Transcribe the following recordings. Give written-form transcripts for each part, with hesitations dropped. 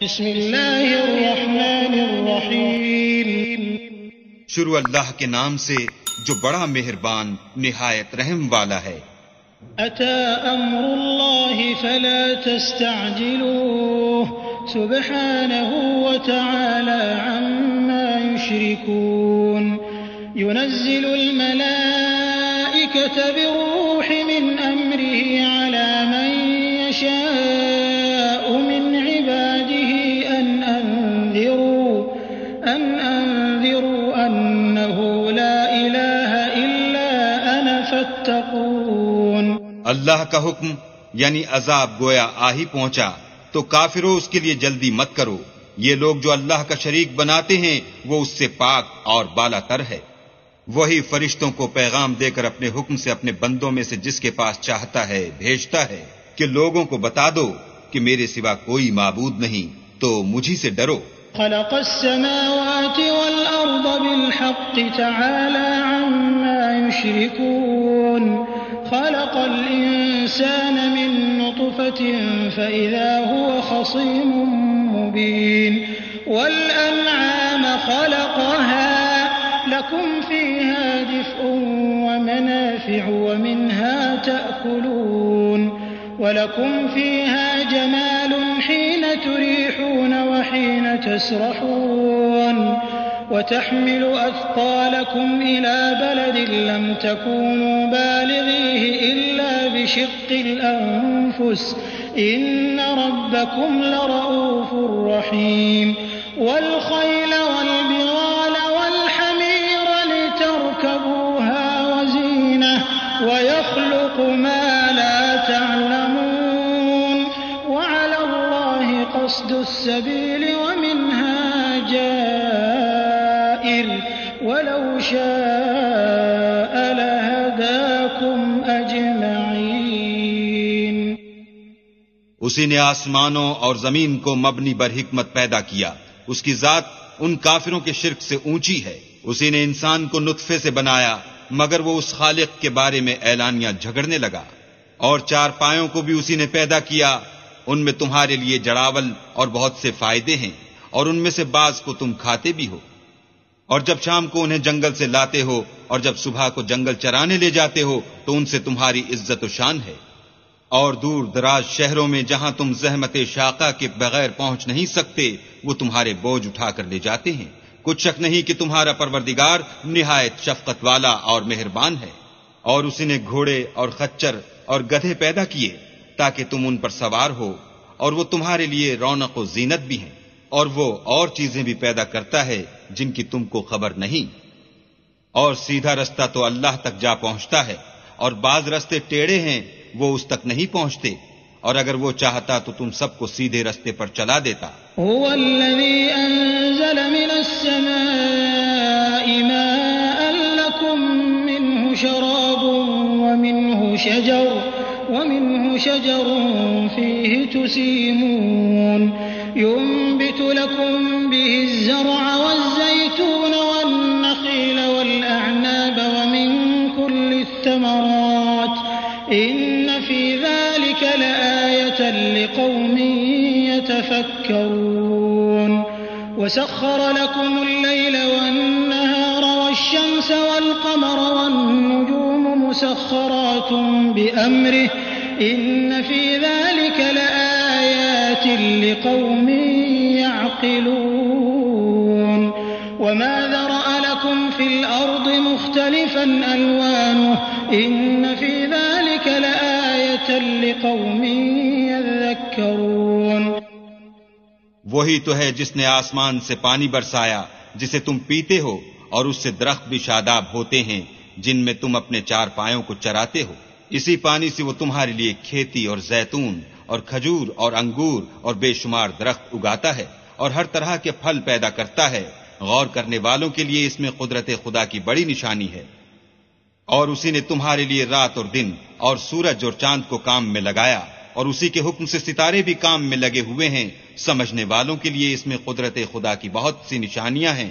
بسم اللہ الرحمن الرحیم شروع اللہ کے نام سے جو بڑا مہربان نہایت رحم والا ہے۔ أتى أمر الله فلا تستعجلوه سبحانه وتعالى عما يشركون ينزل الملائكة بالروح من أمره على من يشاء من عباده أن أنذروا أنه لا إله إلا أنا فاتقون۔ اللہ کا حکم یعنی عذاب گویا آ ہی پہنچا تو کافروں اس کے لیے جلدی مت کرو، یہ لوگ جو اللہ کا شریک بناتے ہیں وہ اس سے پاک اور بالا تر ہے۔ وہی فرشتوں کو پیغام دے کر اپنے حکم سے اپنے بندوں میں سے جس کے پاس چاہتا ہے بھیجتا ہے کہ لوگوں کو بتا دو کہ میرے سوا کوئی معبود نہیں تو مجھی سے ڈرو۔ خلق السماوات والأرض بالحق تعالى عما يشركون خلق الإنسان من نطفة فإذا هو خصيم مبين والأنعام خلقها لكم فيها دفء ومنافع ومنها تأكلون ولكم فيها جمال حين تريحون وحين تسرحون وتحمل أثقالكم إلى بلد لم تكونوا بالغيه إلا بشق الأنفس إن ربكم لرؤوف رحيم والخيل والبغال والحمير لتركبوها وزينة ويخلق ما لا تعلمون وعلى الله قصد السبيل ومنها جائر ولو شاء لهداكم أجمعين۔ اسی نے آسمانوں اور زمین کو مبنی بر حکمت پیدا کیا، اس کی ذات ان کافروں کے شرک سے اونچی ہے۔ اسی نے انسان کو نطفے سے بنایا مگر وہ اس خالق کے بارے میں اعلانیہ جھگڑنے لگا۔ اور چار پایوں کو بھی اسی نے پیدا کیا، ان میں تمہارے لیے جڑاول اور بہت سے فائدے ہیں اور ان میں سے بعض کو تم کھاتے بھی ہو۔ اور جب شام کو انہیں جنگل سے لاتے ہو اور جب صبح کو جنگل چرانے لے جاتے ہو تو ان سے تمہاری عزت و شان ہے۔ اور دور دراز شہروں میں جہاں تم زحمت شاقہ کے بغیر پہنچ نہیں سکتے وہ تمہارے بوجھ اٹھا کر لے جاتے ہیں۔ کچھ شک نہیں کہ تمہارا پروردگار نہایت شفقت والا اور مہربان ہے۔ اور اسی نے گھوڑے اور خچر اور گدھے پیدا کیے تاکہ تم ان پر سوار ہو، اور وہ تمہارے لیے رونق و زینت بھی ہیں، اور وہ اور چیزیں بھی پیدا کرتا ہے جن کی تم کو خبر نہیں۔ اور سیدھا رستہ تو اللہ تک جا پہنچتا ہے اور بعض رستے ٹیڑھے ہیں وہ اس تک نہیں پہنچتے، اور اگر وہ چاہتا تو تم سب کو سیدھے رستے پر چلا دیتا۔ هو الذي أنزل من السماء ماء لكم منه شراب ومنه شجر فيه تسيمون ينبت لكم به الزرع والزيتون والنخيل والأعناب ومن كل الثمرات إن في ذلك لآية لقوم يتفكرون وسخر لكم الليل والنهار والشمس والقمر والنجوم مسخرات بأمره إن في ذلك لآيات لقوم يعقلون وما ذرأ لكم في الأرض مختلفا ألوانه إن في ذلك لآية لقوم يذكرون۔ وہی تو ہے جس نے آسمان سے پانی برسایا جسے تم پیتے ہو، اور اس سے درخت بھی شاداب ہوتے ہیں جن میں تم اپنے چار پایوں کو چراتے ہو۔ اسی پانی سے وہ تمہارے لیے کھیتی اور زیتون اور کھجور اور انگور اور بے شمار درخت اگاتا ہے اور ہر طرح کے پھل پیدا کرتا ہے۔ غور کرنے والوں کے لیے اس میں قدرت خدا کی بڑی نشانی ہے۔ اور اسی نے تمہارے لیے رات اور دن اور سورج اور چاند کو کام میں لگایا، اور اسی کے حکم سے ستارے بھی کام میں لگے ہوئے ہیں۔ سمجھنے والوں کے لیے اس میں قدرت خدا کی بہت سی نشانیاں ہیں۔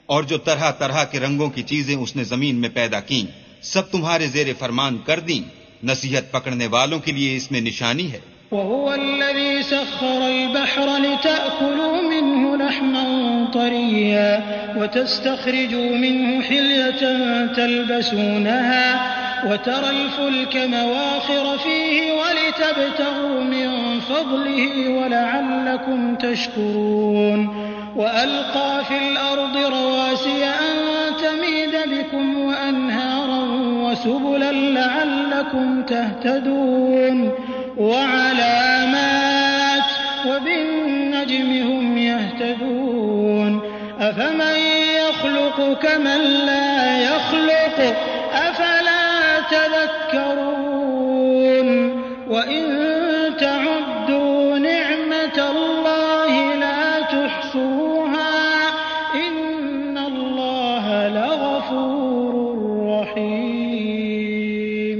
اور جو طرح طرح کے رنگوں کی چیزیں اس نے زمین میں پیدا کیں سب تمہارے زیر فرمان کر دیں۔ نصیحت پکڑنے والوں کے لیے اس میں نشانی ہے۔ وهو الذي سخر البحر لتأكلوا منه لحما طريا وتستخرجوا منه حلية تلبسونها وترى الفلك مواخر فيه ولتبتغوا من فضله ولعلكم تشكرون وألقى في الأرض رواسي أن تميد بكم وأنهارا وسبلا لعلكم تهتدون وعلامات وبالنجم هم يهتدون أفمن يخلق كمن لا يخلق أفلا تذكرون وإن تعدوا نعمة الله لا تحصوها إن الله لغفور رحيم.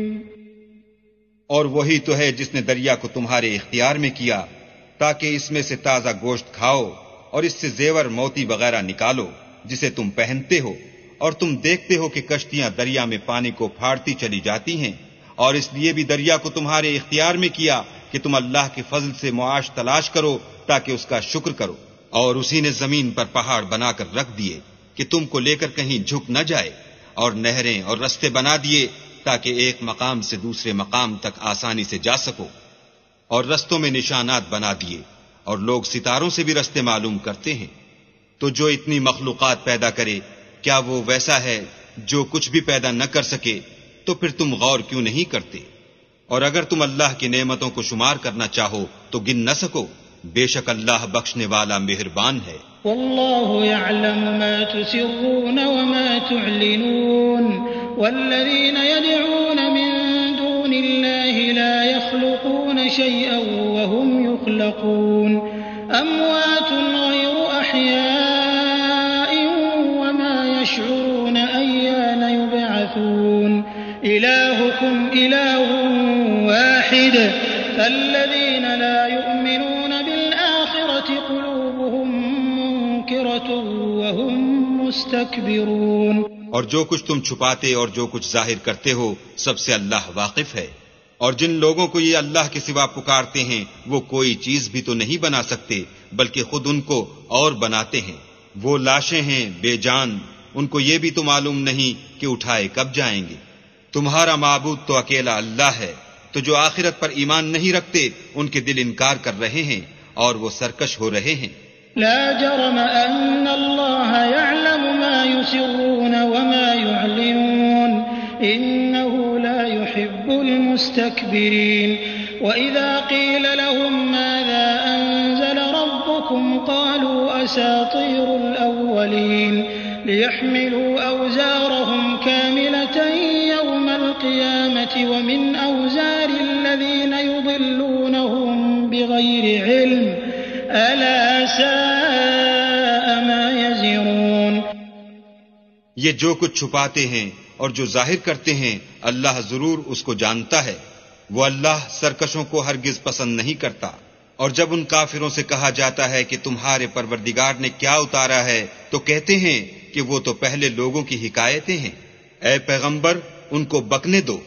اور وہی تو ہے جس نے دریا کو تمہارے اختیار میں کیا تاکہ اس میں سے تازہ گوشت کھاؤ اور اس سے زیور موتی وغیرہ نکالو جسے تم پہنتے ہو، اور تم دیکھتے ہو کہ کشتیاں دریا میں پانی کو پھاڑتی چلی جاتی ہیں، اور اس لیے بھی دریا کو تمہارے اختیار میں کیا کہ تم اللہ کے فضل سے معاش تلاش کرو تاکہ اس کا شکر کرو. اور اسی نے زمین پر پہاڑ بنا کر رکھ دیے کہ تم کو لے کر کہیں جھک نہ جائے، اور نہریں اور رستے بنا دیے تاکہ ایک مقام سے دوسرے مقام تک آسانی سے جا سکو، اور رستوں میں نشانات بنا دیے، اور لوگ ستاروں سے بھی رستے معلوم کرتے ہیں. تو جو اتنی مخلوقات پیدا کرے کیا وہ ویسا ہے جو کچھ بھی پیدا نہ کر سکے؟ تو پھر تم غور کیوں نہیں کرتے؟ اور اگر تم اللہ کی نعمتوں کو شمار کرنا چاہو تو گن نہ سکو، بے شک اللہ بخشنے والا مہربان ہے. والله يعلم ما تسرون وما تعلنون والذين يدعون من دون الله لا يخلقون شيئا وهم يخلقون أموات غير أحياء وما يشعرون أيان يبعثون إلهكم إله واحد فالذين لا يؤمنون بالآخرة قلوبهم منكرة وهم مستكبرون. اور جو کچھ تم چھپاتے اور جو کچھ ظاہر کرتے ہو سب سے اللہ واقف ہے. اور جن لوگوں کو یہ اللہ کے سوا پکارتے ہیں وہ کوئی چیز بھی تو نہیں بنا سکتے بلکہ خود ان کو اور بناتے ہیں. وہ لاشیں ہیں بے جان، ان کو یہ بھی تو معلوم نہیں کہ اٹھائے کب جائیں گے. تمہارا معبود تو اکیلا اللہ ہے. تو جو آخرت پر ایمان نہیں رکھتے ان کے دل انکار کر رہے ہیں اور وہ سرکش ہو رہے ہیں. لا جرم أن الله يعلم ما يسرون وما يعلنون إنه لا يحب المستكبرين. وإذا قيل لهم ماذا أنزل ربكم قالوا أساطير الأولين ليحملوا أوزارهم كاملة يوم القيامة ومن أوزار الذين يضلونهم بغير علم ألا ساء ما يزرون. یہ جو کچھ چھپاتے ہیں اور جو ظاہر کرتے ہیں اللہ ضرور اس کو جانتا ہے. وہ اللہ سرکشوں کو ہرگز پسند نہیں کرتا. اور جب ان کافروں سے کہا جاتا ہے کہ تمہارے پروردگار نے کیا اتارا ہے تو کہتے ہیں کہ وہ تو پہلے لوگوں کی حکایتیں ہیں. اے پیغمبر ان کو بکنے دو،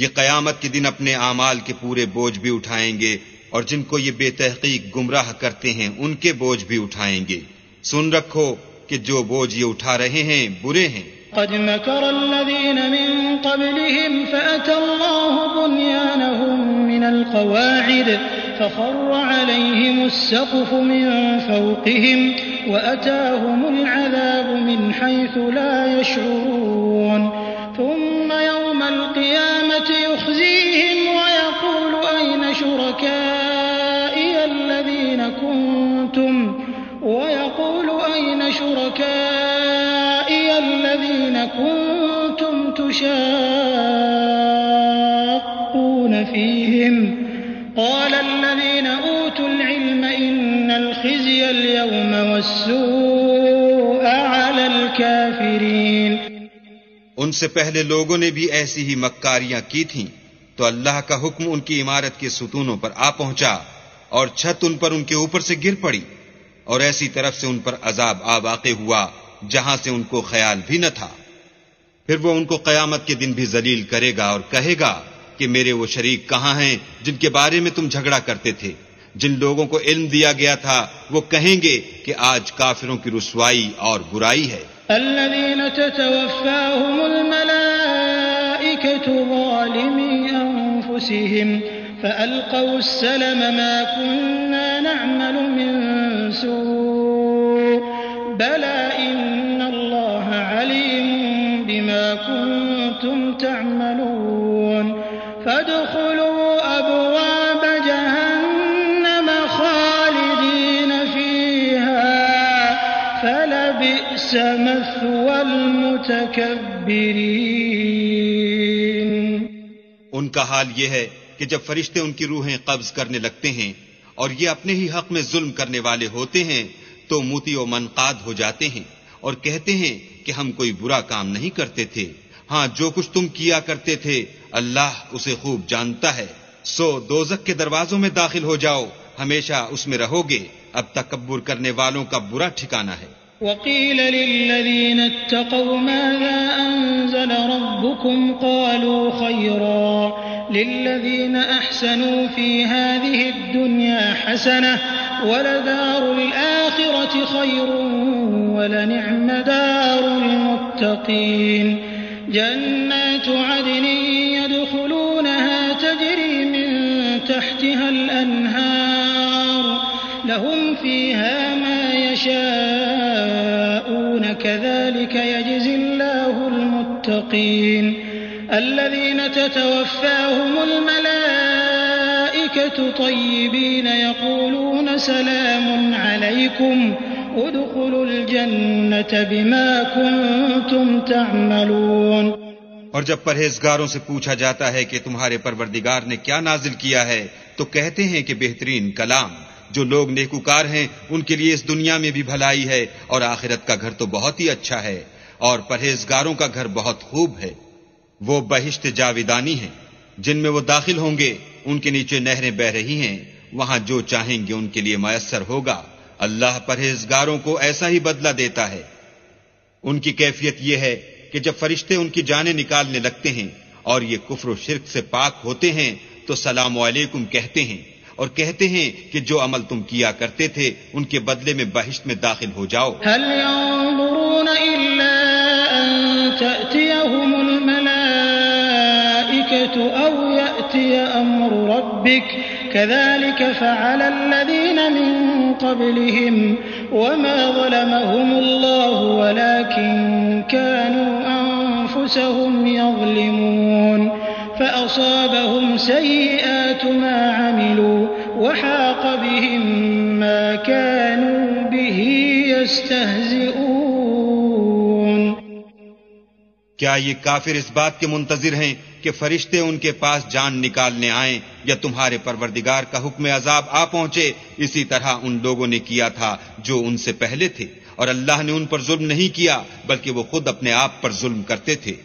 یہ قیامت کے دن اپنے اعمال کے پورے بوجھ بھی اٹھائیں گے، اور جن کو یہ بے تحقیق گمراہ کرتے ہیں ان کے بوجھ بھی اٹھائیں گے. سن رکھو کہ جو بوجھ یہ اٹھا رہے ہیں برے ہیں. قد مكر الذين من قبلهم فأتى الله بنيانهم من القواعد فخر عليهم السقف من فوقهم وأتاهم العذاب من حيث لا يشعرون. ثم يوم القيامة يخزيهم ويقول أين شركائي الذين كنتم تشاقون فيهم قال الذين أوتوا العلم إن الخزي اليوم والسوء على الكافرين. ان سے پہلے لوگوں نے بھی ایسی ہی مکاریاں کی تھیں تو اللہ کا حکم ان کی عمارت کے ستونوں پر آ پہنچا اور چھت ان پر ان کے اوپر سے گر پڑی، اور ایسی طرف سے ان پر عذاب آ واقع ہوا جہاں سے ان کو خیال بھی نہ تھا. پھر وہ ان کو قیامت کے دن بھی ذلیل کرے گا اور کہے گا کہ میرے وہ شریک کہاں ہیں جن کے بارے میں تم جھگڑا کرتے تھے. جن لوگوں کو علم دیا گیا تھا وہ کہیں گے کہ آج کافروں کی رسوائی اور برائی ہے۔ الذين تتوفاهم الملائكة ظالمي أنفسهم فألقوا السلم ما كنا نعمل من سوء بلى إن الله عليم بما كنتم تعملون فادخلوا أبواب جهنم خالدين فيها فلبئس مثوى المتكبرين۔ ان کا حال یہ ہے کہ جب فرشتے ان کی روحیں قبض کرنے لگتے ہیں اور یہ اپنے ہی حق میں ظلم کرنے والے ہوتے ہیں تو موتی و منقاد ہو جاتے ہیں اور کہتے ہیں کہ ہم کوئی برا کام نہیں کرتے تھے، ہاں جو کچھ تم کیا کرتے تھے اللہ اسے خوب جانتا ہے، سو دوزخ کے دروازوں میں داخل ہو جاؤ، ہمیشہ اس میں رہو گے، اب تکبر کرنے والوں کا برا ٹھکانہ ہے۔ وقيل للذين اتقوا ماذا أنزل ربكم قالوا خيرا للذين أحسنوا في هذه الدنيا حسنة ولدار الآخرة خير ولنعم دار المتقين جنات عدن يدخلونها تجري من تحتها الأنهار لهم فيها ما يشاءون كذلك يجزي الله المتقين الذين تتوفاهم الملائكة طيبين يقولون سلام عليكم ادخلوا الجنة بما كنتم تعملون۔ اور جب پرہیزگاروں سے پوچھا جاتا ہے کہ تمہارے پروردگار نے کیا نازل کیا ہے تو کہتے ہیں کہ بہترین کلام، جو لوگ نیکوکار ہیں ان کے لیے اس دنیا میں بھی بھلائی ہے اور آخرت کا گھر تو بہت ہی اچھا ہے، اور پرہیزگاروں کا گھر بہت خوب ہے، وہ بہشت جاویدانی ہیں جن میں وہ داخل ہوں گے، ان کے نیچے نہریں بہ رہی ہیں، وہاں جو چاہیں گے ان کے لیے میسر ہوگا، اللہ پرہیزگاروں کو ایسا ہی بدلہ دیتا ہے۔ ان کی کیفیت یہ ہے کہ جب فرشتے ان کی جانیں نکالنے لگتے ہیں اور یہ کفر و شرک سے پاک ہوتے ہیں تو سلام علیکم کہتے ہیں اور کہتے ہیں کہ جو عمل تم کیا کرتے تھے ان کے بدلے میں بہشت میں داخل ہو جاؤ۔ هل ينظرون إلا أن تأتيهم الملائكة أو يأتي أمر ربك كذلك فعل الذين من قبلهم وما ظلمهم الله ولكن كانوا أنفسهم يظلمون فأصابهم سيئات ما عملوا وحاق بهم ما كانوا به يستهزئون۔ کیا یہ کافر اس بات کے منتظر ہیں کہ فرشتے ان کے پاس جان نکالنے آئیں یا تمہارے پروردگار کا حکم عذاب آ پہنچے؟ اسی طرح ان لوگوں نے کیا تھا جو ان سے پہلے تھے، اور اللہ نے ان پر ظلم نہیں کیا بلکہ وہ خود اپنے آپ پر ظلم کرتے تھے،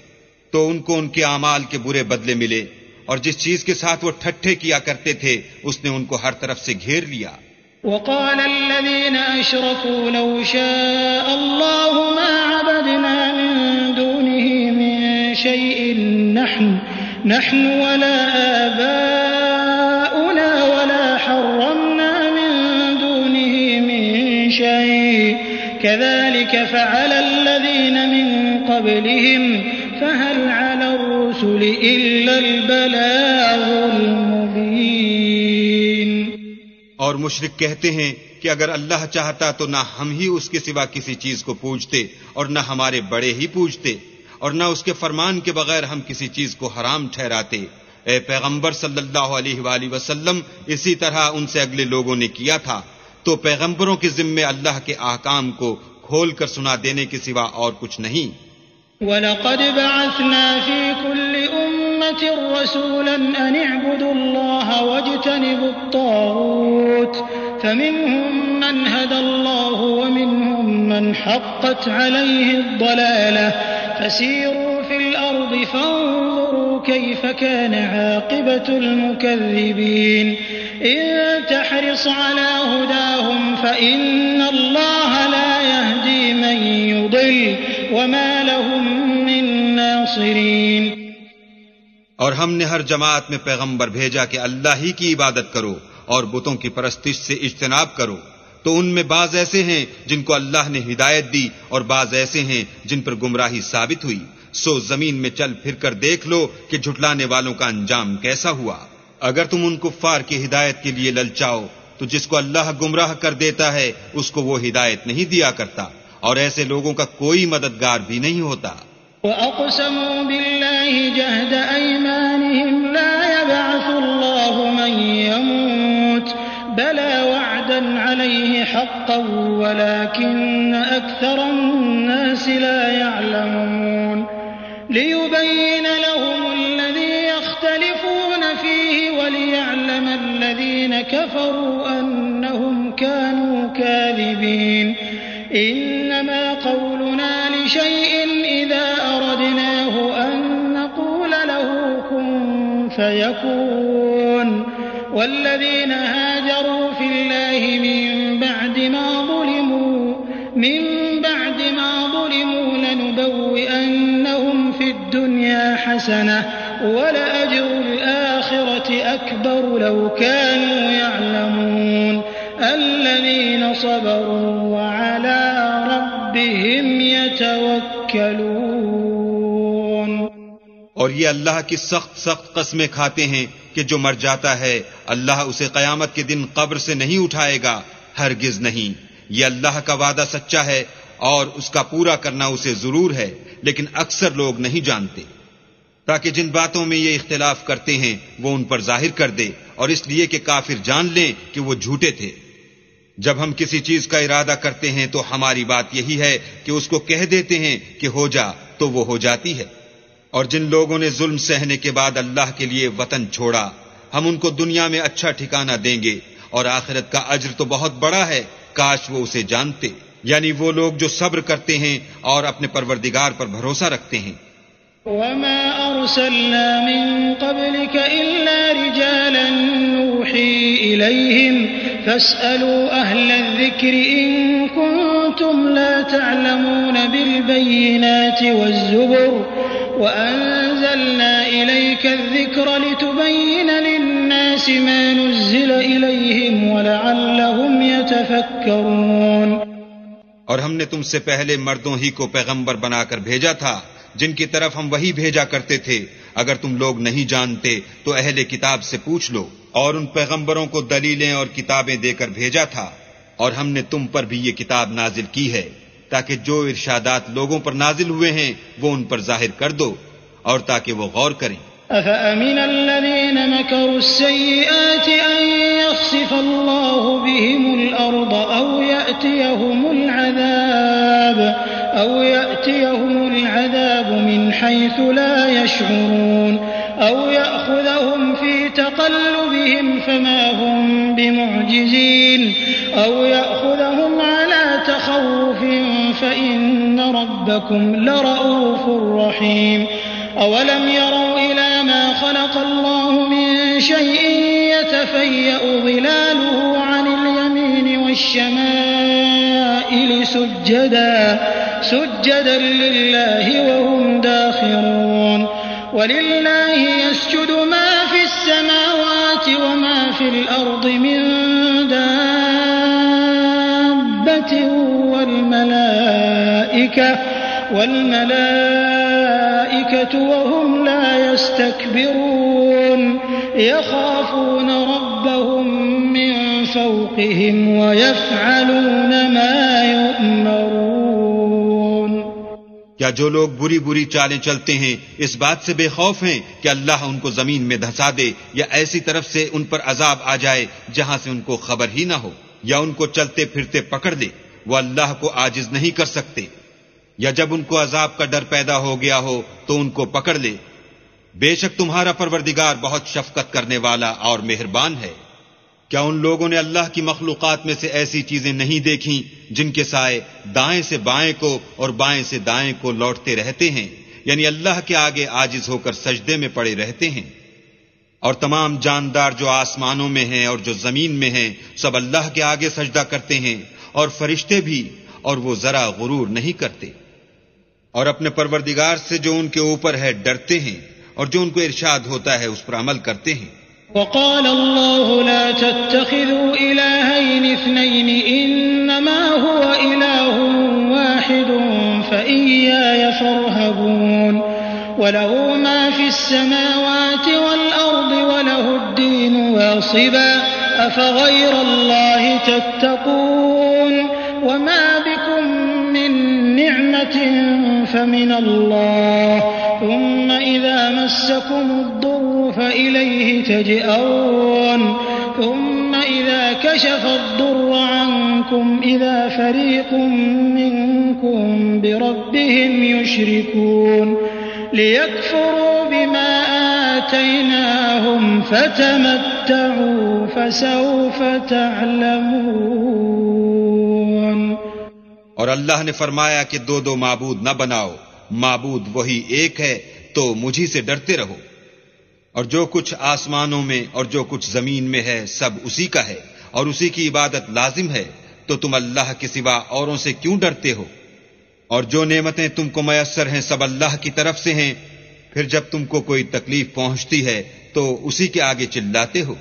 تو ان کو ان کے اعمال کے برے بدلے ملے، اور جس چیز کے ساتھ وہ ٹھٹھے کیا کرتے تھے اس نے ان کو ہر طرف سے گھیر لیا۔ وقال الذين أشركوا لو شاء الله ما عبدنا من دونه من شيء نحن ولا آباؤنا ولا حرمنا من دونه من شيء كذلك فعل الذين من قبلهم فهل على الرسل إلا البلاغ المبين۔ اور مشرک کہتے ہیں کہ اگر اللہ چاہتا تو نہ ہم ہی اس کے سوا کسی چیز کو پوجتے اور نہ ہمارے بڑے ہی پوجتے، اور نہ اس کے فرمان کے بغیر ہم کسی چیز کو حرام ٹھہراتے۔ اے پیغمبر صلی اللہ علیہ وآلہ وسلم، اسی طرح ان سے اگلے لوگوں نے کیا تھا، تو پیغمبروں کے ذمے اللہ کے احکام کو کھول کر سنا دینے کے سوا اور کچھ نہیں۔ وَلَقَدْ بَعَثْنَا فِي كُلِّ أُمَّةٍ رَّسُولًا أَنِ اعْبُدُوا اللَّهَ وَاجْتَنِبُوا الطَّاغُوتَ فَمِنْهُمْ مَنْ هَدَى اللَّهُ وَمِنْهُمْ مَنْ حَقَّتْ عَلَيْهِ الضَّلَالَةُ فَسِيرُوا فِي الْأَرْضِ فَانظُرُوا كَيْفَ كَانَ عَاقِبَةُ الْمُكَذِّبِينَ إِن تَحْرِصْ عَلَى هُدَاهُمْ فَإِنَّ اللَّهَ لَا يَهْدِي مَن يُضِلُّ وَمَا لَهُم مِّن نَّاصِرِينَ۔ اور ہم نے ہر جماعت میں پیغمبر بھیجا کہ اللہ ہی کی عبادت کرو اور بتوں کی پرستش سے اجتناب کرو، تو ان میں بعض ایسے ہیں جن کو اللہ نے ہدایت دی اور بعض ایسے ہیں جن پر گمراہی ثابت ہوئی، سو زمین میں چل پھر کر دیکھ لو کہ جھٹلانے والوں کا انجام کیسا ہوا۔ اگر تم ان کفار کی ہدایت کے لیے للچاؤ تو جس کو اللہ گمراہ کر دیتا ہے اس کو وہ ہدایت نہیں دیا کرتا، اور ایسے لوگوں کا کوئی مددگار بھی نہیں ہوتا۔ وَأَقْسَمُوا بِاللَّهِ جَهْدَ أَيْمَانِهِمْ لَا يَبْعَثُ اللَّهُ مَن يَمُوتُ بَلَىٰ وَعْدًا عَلَيْهِ حَقًّا وَلَٰكِنَّ أَكْثَرَ النَّاسِ لَا يَعْلَمُونَ لِيُبَيِّنَ لَهُمُ الَّذِي يَخْتَلِفُونَ فِيهِ وَلِيَعْلَمَ الَّذِينَ كَفَرُوا أَنَّهُمْ كَانُوا كَاذِبِينَ إِنَّمَا قَوْلُنَا لِشَيْءٍ إِذَا أَرَدْنَاهُ أَن نَّقُولَ لَهُ كُن فَيَكُونُ وَالَّذِينَ هَاجَرُوا فِي اللَّهِ مِن بَعْدِ مَا ظُلِمُوا لَنُبَوِّئَنَّهُمْ فِي الدُّنْيَا حَسَنَةً وَلَأَجْرُ الْآخِرَةِ أَكْبَرُ لَوْ كَانُوا يَعْلَمُونَ الَّذِينَ صَبَرُوا وَعَلَىٰ رَبِّهِمْ يَتَوَكَّلُونَ۔ اور یہ اللہ کی سخت سخت قسمیں کھاتے ہیں کہ جو مر جاتا ہے اللہ اسے قیامت کے دن قبر سے نہیں اٹھائے گا، ہرگز نہیں۔ یہ اللہ کا وعدہ سچا ہے اور اس کا پورا کرنا اسے ضرور ہے، لیکن اکثر لوگ نہیں جانتے، تاکہ جن باتوں میں یہ اختلاف کرتے ہیں وہ ان پر ظاہر کر دے، اور اس لیے کہ کافر جان لیں کہ وہ جھوٹے تھے۔ جب ہم کسی چیز کا ارادہ کرتے ہیں تو ہماری بات یہی ہے کہ اس کو کہہ دیتے ہیں کہ ہو جا، تو وہ ہو جاتی ہے۔ اور جن لوگوں نے ظلم سہنے کے بعد اللہ کے لیے وطن چھوڑا، ہم ان کو دنیا میں اچھا ٹھکانہ دیں گے، اور آخرت کا اجر تو بہت بڑا ہے، کاش وہ اسے جانتے، یعنی وہ لوگ جو صبر کرتے ہیں اور اپنے پروردگار پر بھروسہ رکھتے ہیں۔ وَمَا أَرْسَلْنَا مِن قَبْلِكَ إِلَّا رِجَالًا نُّوحِي إِلَيْهِمْ فَاسْأَلُوا أَهْلَ الذِّكْرِ إِن كُنتُمْ لَا تَعْلَمُونَ بِالْبَيِّنَاتِ وَالزُّبُرِ وَأَنزَلْنَا إِلَيْكَ الذِّكْرَ لِتُبَيِّنَ لِلنَّاسِ مَا نُزِّلَ إِلَيْهِمْ وَلَعَلَّهُمْ يَتَفَكَّرُونَ۔ اور ہم نے تم سے پہلے مردوں ہی کو پیغمبر بنا کر بھیجا تھا جن کی طرف ہم وہی بھیجا کرتے تھے۔ اگر تم لوگ نہیں جانتے تو اہل کتاب سے پوچھ لو، اور ان پیغمبروں کو دلیلیں اور کتابیں دے کر بھیجا تھا، اور ہم نے تم پر بھی یہ کتاب نازل کی ہے تاکہ جو ارشادات لوگوں پر نازل ہوئے ہیں وہ ان پر ظاہر کر دو، اور تاکہ وہ غور کریں۔ أَفَأَمِنَ الَّذِينَ مَكَرُوا السَّيِّئَاتِ أَن يَخْسِفَ اللَّهُ بِهِمُ الْأَرْضَ أَوْ يَأْتِيَهُمُ الْعَذَابُ مِنْ حَيْثُ لَا يَشْعُرُونَ أَوْ يَأْخُذَهُمْ فِي تَقَلُّبِهِمْ فَمَا هُمْ بِمُعْجِزِينَ أَوْ يَأْخُذَهُمْ عَلَىٰ تَخَوُّفٍ فَإِنَّ رَبَّكُمْ لَرَءُوفٌ رَّحِيمٌ أَوَلَمْ يَرَوْا إِلَىٰ مَا خَلَقَ اللَّهُ مِن شَيْءٍ يَتَفَيَّأُ ظِلَالُهُ عَنِ الْيَمِينِ وَالشَّمَائِلِ سُجَّدًا لِّلَّهِ وَهُمْ دَاخِرُونَ وَلِلَّهِ يَسْجُدُ مَا فِي السَّمَاوَاتِ وَمَا فِي الْأَرْضِ مِن دَابَّةٍ وَالْمَلَائِكَةُ وَهُمْ لَا يَسْتَكْبِرُونَ يَخَافُونَ رَبَّهُم مِّن فَوْقِهِمْ وَيَفْعَلُونَ مَا يُؤْمَرُونَ۔ کیا جو لوگ بری بری چالیں چلتے ہیں اس بات سے بے خوف ہیں کہ اللہ ان کو زمین میں دھسا دے، یا ایسی طرف سے ان پر عذاب آ جائے جہاں سے ان کو خبر ہی نہ ہو، یا ان کو چلتے پھرتے پکڑ لے؟ وہ اللہ کو عاجز نہیں کر سکتے۔ یا جب ان کو عذاب کا ڈر پیدا ہو گیا ہو تو ان کو پکڑ لے، بے شک تمہارا پروردگار بہت شفقت کرنے والا اور مہربان ہے۔ کیا ان لوگوں نے اللہ کی مخلوقات میں سے ایسی چیزیں نہیں دیکھیں جن کے سائے دائیں سے بائیں کو اور بائیں سے دائیں کو لوٹتے رہتے ہیں، یعنی اللہ کے آگے عاجز ہو کر سجدے میں پڑے رہتے ہیں؟ اور تمام جاندار جو آسمانوں میں ہیں اور جو زمین میں ہیں سب اللہ کے آگے سجدہ کرتے ہیں، اور فرشتے بھی، اور وہ ذرا غرور نہیں کرتے، اور اپنے پروردگار سے جو ان کے اوپر ہے ڈرتے ہیں، اور جو ان کو ارشاد ہوتا ہے اس پر عمل کرتے ہیں۔ وقال الله لا تتخذوا إلهين اثنين إنما هو إله واحد فإياي فارهبون وله ما في السماوات والأرض وله الدين واصبا أفغير الله تتقون وما بكم من نعمة فمن الله ثم إذا مسكم الضر فإليه تجئرون ثم إذا كشف الضر عنكم إذا فريق منكم بربهم يشركون ليكفروا بما آتيناهم فتمتعوا فسوف تعلمون. اور اللہ نے فرمایا کہ دو دو معبود نہ بناؤ، معبود وہی ایک ہے، تو مجھی سے ڈرتے رہو. اور جو کچھ آسمانوں میں اور جو کچھ زمین میں ہے سب اسی کا ہے اور اسی کی عبادت لازم ہے، تو تم اللہ کے سوا اوروں سے کیوں ڈرتے ہو؟ اور جو نعمتیں تم کو میسر ہیں سب اللہ کی طرف سے ہیں. پھر جب تم کو کوئی تکلیف پہنچتی ہے تو اسی کے آگے چلاتے ہو.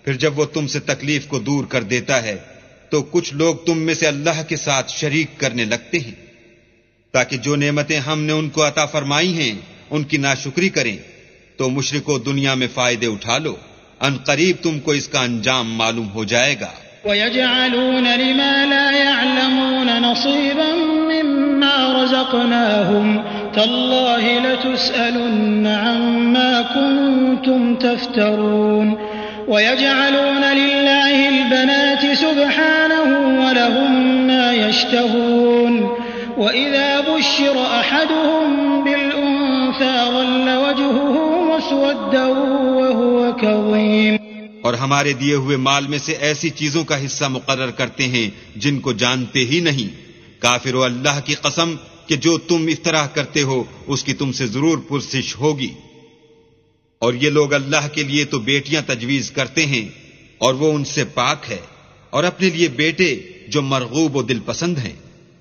پھر جب وہ تم سے تکلیف کو دور کر دیتا ہے تو کچھ لوگ تم میں سے اللہ کے ساتھ شریک کرنے لگتے ہیں تاکہ جو نعمتیں ہم نے ان کو عطا فرمائی ہیں ان کی ناشکری کریں. تو مشرکو دنیا میں فائدے اٹھا لو، ان قریب تم کو اس کا انجام معلوم ہو جائے گا. وَيَجْعَلُونَ لِمَا لَا يَعْلَمُونَ نَصِيبًا مِّمَّا رَزَقْنَاهُمْ تَاللَّهِ لَتُسْأَلُنَّ عَمَّا كُنتُمْ تَفْتَرُونَ. وَيَجْعَلُونَ لِلَّهِ الْبَنَاتِ سُبْحَانَهُ وَلَهُم مَّا يَشْتَهُونَ. وَإِذَا بُشِّرَ أَحَدُهُم بِالْأُنثَىٰ ظَلَّ وَجْهُهُ مُسْوَدًّا وَهُوَ كَظِيمٌ. اور ہمارے دیے ہوئے مال میں سے ایسی چیزوں کا حصہ مقرر کرتے ہیں جن کو جانتے ہی نہیں. کافرو اللہ کی قسم کہ جو تم افتراء کرتے ہو اس کی تم سے ضرور پرسش ہوگی. اور یہ لوگ اللہ کے لیے تو بیٹیاں تجویز کرتے ہیں اور وہ ان سے پاک ہے، اور اپنے لیے بیٹے جو مرغوب و دل پسند ہیں.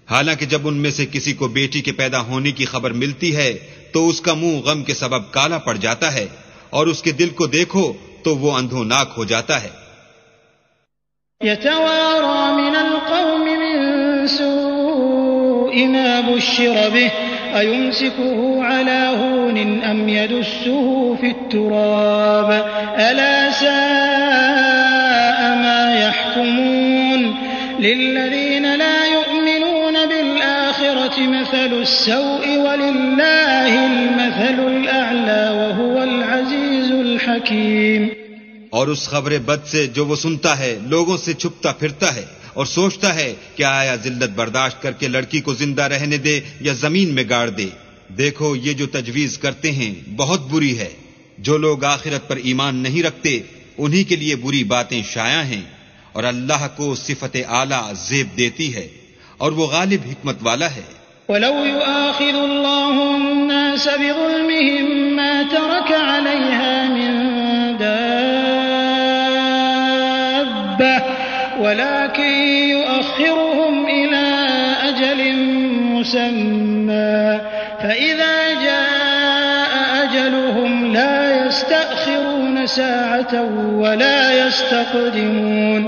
حالانکہ جب ان میں سے کسی کو بیٹی کے پیدا ہونے کی خبر ملتی ہے تو اس کا منہ غم کے سبب کالا پڑ جاتا ہے اور اس کے دل کو دیکھو تو وہ اندھوناک ہو جاتا ہے. يتوارى من القوم من سوء ما بشر به أيمسكه على هون أم يدسه في التراب ألا ساء ما يحكمون. للذين لا يؤمنون بالآخرة مثل السوء ولله المثل الأعلى وهو العزيز الحكيم. اور اس خبر بد سے جو وہ سنتا ہے لوگوں سے چھپتا پھرتا ہے اور سوچتا ہے کہ آیا ذلت برداشت کر کے لڑکی کو زندہ رہنے دے یا زمین میں گاڑ دے. دیکھو یہ جو تجویز کرتے ہیں بہت بری ہے. جو لوگ آخرت پر ایمان نہیں رکھتے انہی کے لیے بری باتیں شائع ہیں، اور اللہ کو صفت اعلیٰ زیب دیتی ہے اور وہ غالب حکمت والا ہے. وَلَوْ يُؤَاخِذُ اللَّهُ النَّاسَ بِظُلْمِهِمْ مَا تَرَكَ عَلَيْهَا مِن دَابَّةٍ وَلَكِن يُؤَخِّرُهُمْ إِلَىٰ أَجَلٍ مُّسَمًّى فَإِذَا جَاءَ أَجَلُهُمْ لَا يَسْتَأْخِرُونَ سَاعَةً وَلَا يَسْتَقْدِمُونَ.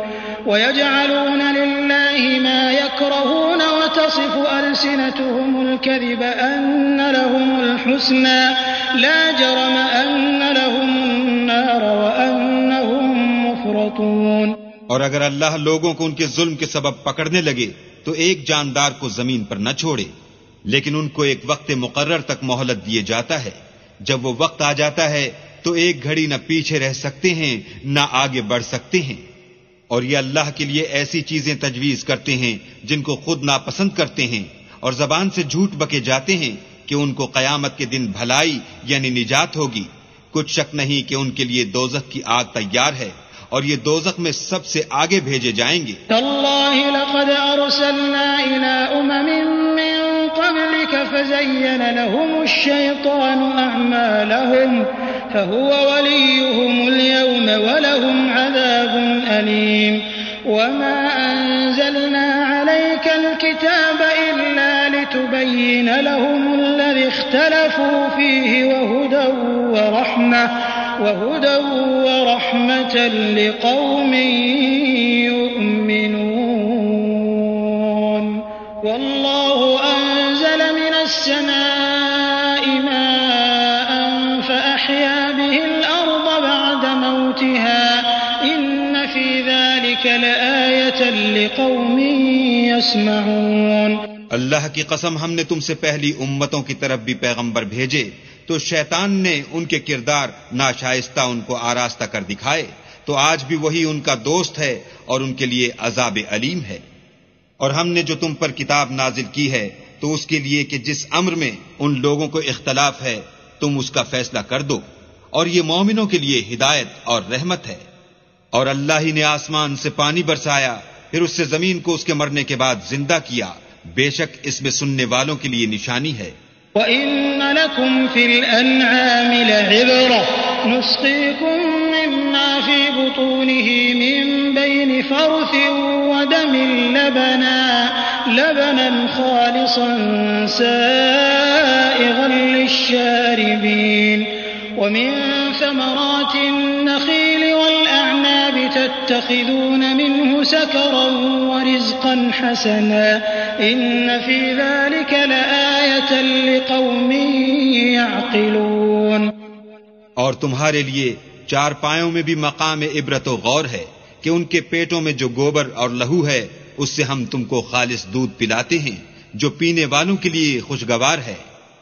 وَيَجْعَلُونَ لِلَّهِ مَا يَكْرَهُونَ وَتَصِفُ أَلْسِنَتُهُمُ الْكَذِبَ أَنَّ لَهُمُ الْحُسْنَىٰ لَا جَرَمَ أَنَّ لَهُمُ النَّارَ وَأَنَّهُمْ مُفْرَطُونَ. اور اگر اللہ لوگوں کو ان کے ظلم کے سبب پکڑنے لگے تو ایک جاندار کو زمین پر نہ چھوڑے، لیکن ان کو ایک وقت مقرر تک مہلت دیے جاتا ہے. جب وہ وقت آ جاتا ہے تو ایک گھڑی نہ پیچھے رہ سکتے ہیں نہ آگے بڑھ سکتے ہیں. اور یہ اللہ کے لیے ایسی چیزیں تجویز کرتے ہیں جن کو خود ناپسند کرتے ہیں، اور زبان سے جھوٹ بکے جاتے ہیں کہ ان کو قیامت کے دن بھلائی یعنی نجات ہوگی. کچھ شک نہیں کہ ان کے لیے دوزخ کی آگ تیار ہے اور یہ دوزخ میں سب سے آگے بھیجے جائیں گے. تاللہ لقد ارسلنا الى امم من قبلك فزين لهم الشيطان اعمالهم فهو وليهم اليوم ولهم عذاب اليم. وما انزلنا عليك الكتاب الا لتبين لهم الذي اختلفوا فيه وهدى ورحمة وهدى ورحمة لقوم يؤمنون والله أنزل من السماء ماء فأحيا به الأرض بعد موتها إن في ذلك لآية لقوم يسمعون. اللہ کی قسم ہم نے تم سے پہلی امتوں کی طرف بھی پیغمبر بھیجے تو شیطان نے ان کے کردار ناشائستہ ان کو آراستہ کر دکھائے، تو آج بھی وہی ان کا دوست ہے اور ان کے لیے عذاب علیم ہے. اور ہم نے جو تم پر کتاب نازل کی ہے تو اس کے لیے کہ جس امر میں ان لوگوں کو اختلاف ہے تم اس کا فیصلہ کر دو، اور یہ مومنوں کے لیے ہدایت اور رحمت ہے. اور اللہ ہی نے آسمان سے پانی برسایا، پھر اس سے زمین کو اس کے مرنے کے بعد زندہ کیا، بے شک اس میں سننے والوں کے لیے نشانی ہے. وَإِنَّ لَكُمْ فِي الْأَنْعَامِ لَعِبْرَةً نُسْقِيكُم مِّمَّا فِي بُطُونِهِ مِن بَيْنِ فَرْثٍ وَدَمٍ لَبَنًا خَالِصًا سَائِغًا لِّلشَّارِبِينَ وَمِن ثَمَرَاتِ النَّخِيلِ وَالْأَعْنَابِ تَتَّخِذُونَ مِنْهُ سَكَرًا وَرِزْقًا حَسَنًا إِنَّ فِي ذَلِكَ لَآيَةً لِقَوْمٍ يَعْقِلُونَ. اور تمہارے لیے چار پایوں میں بھی مقام عبرت و غور ہے کہ ان کے پیٹوں میں جو گوبر اور لہو ہے اس سے ہم تم کو خالص دودھ پلاتے ہیں جو پینے والوں کے لیے خوشگوار ہے،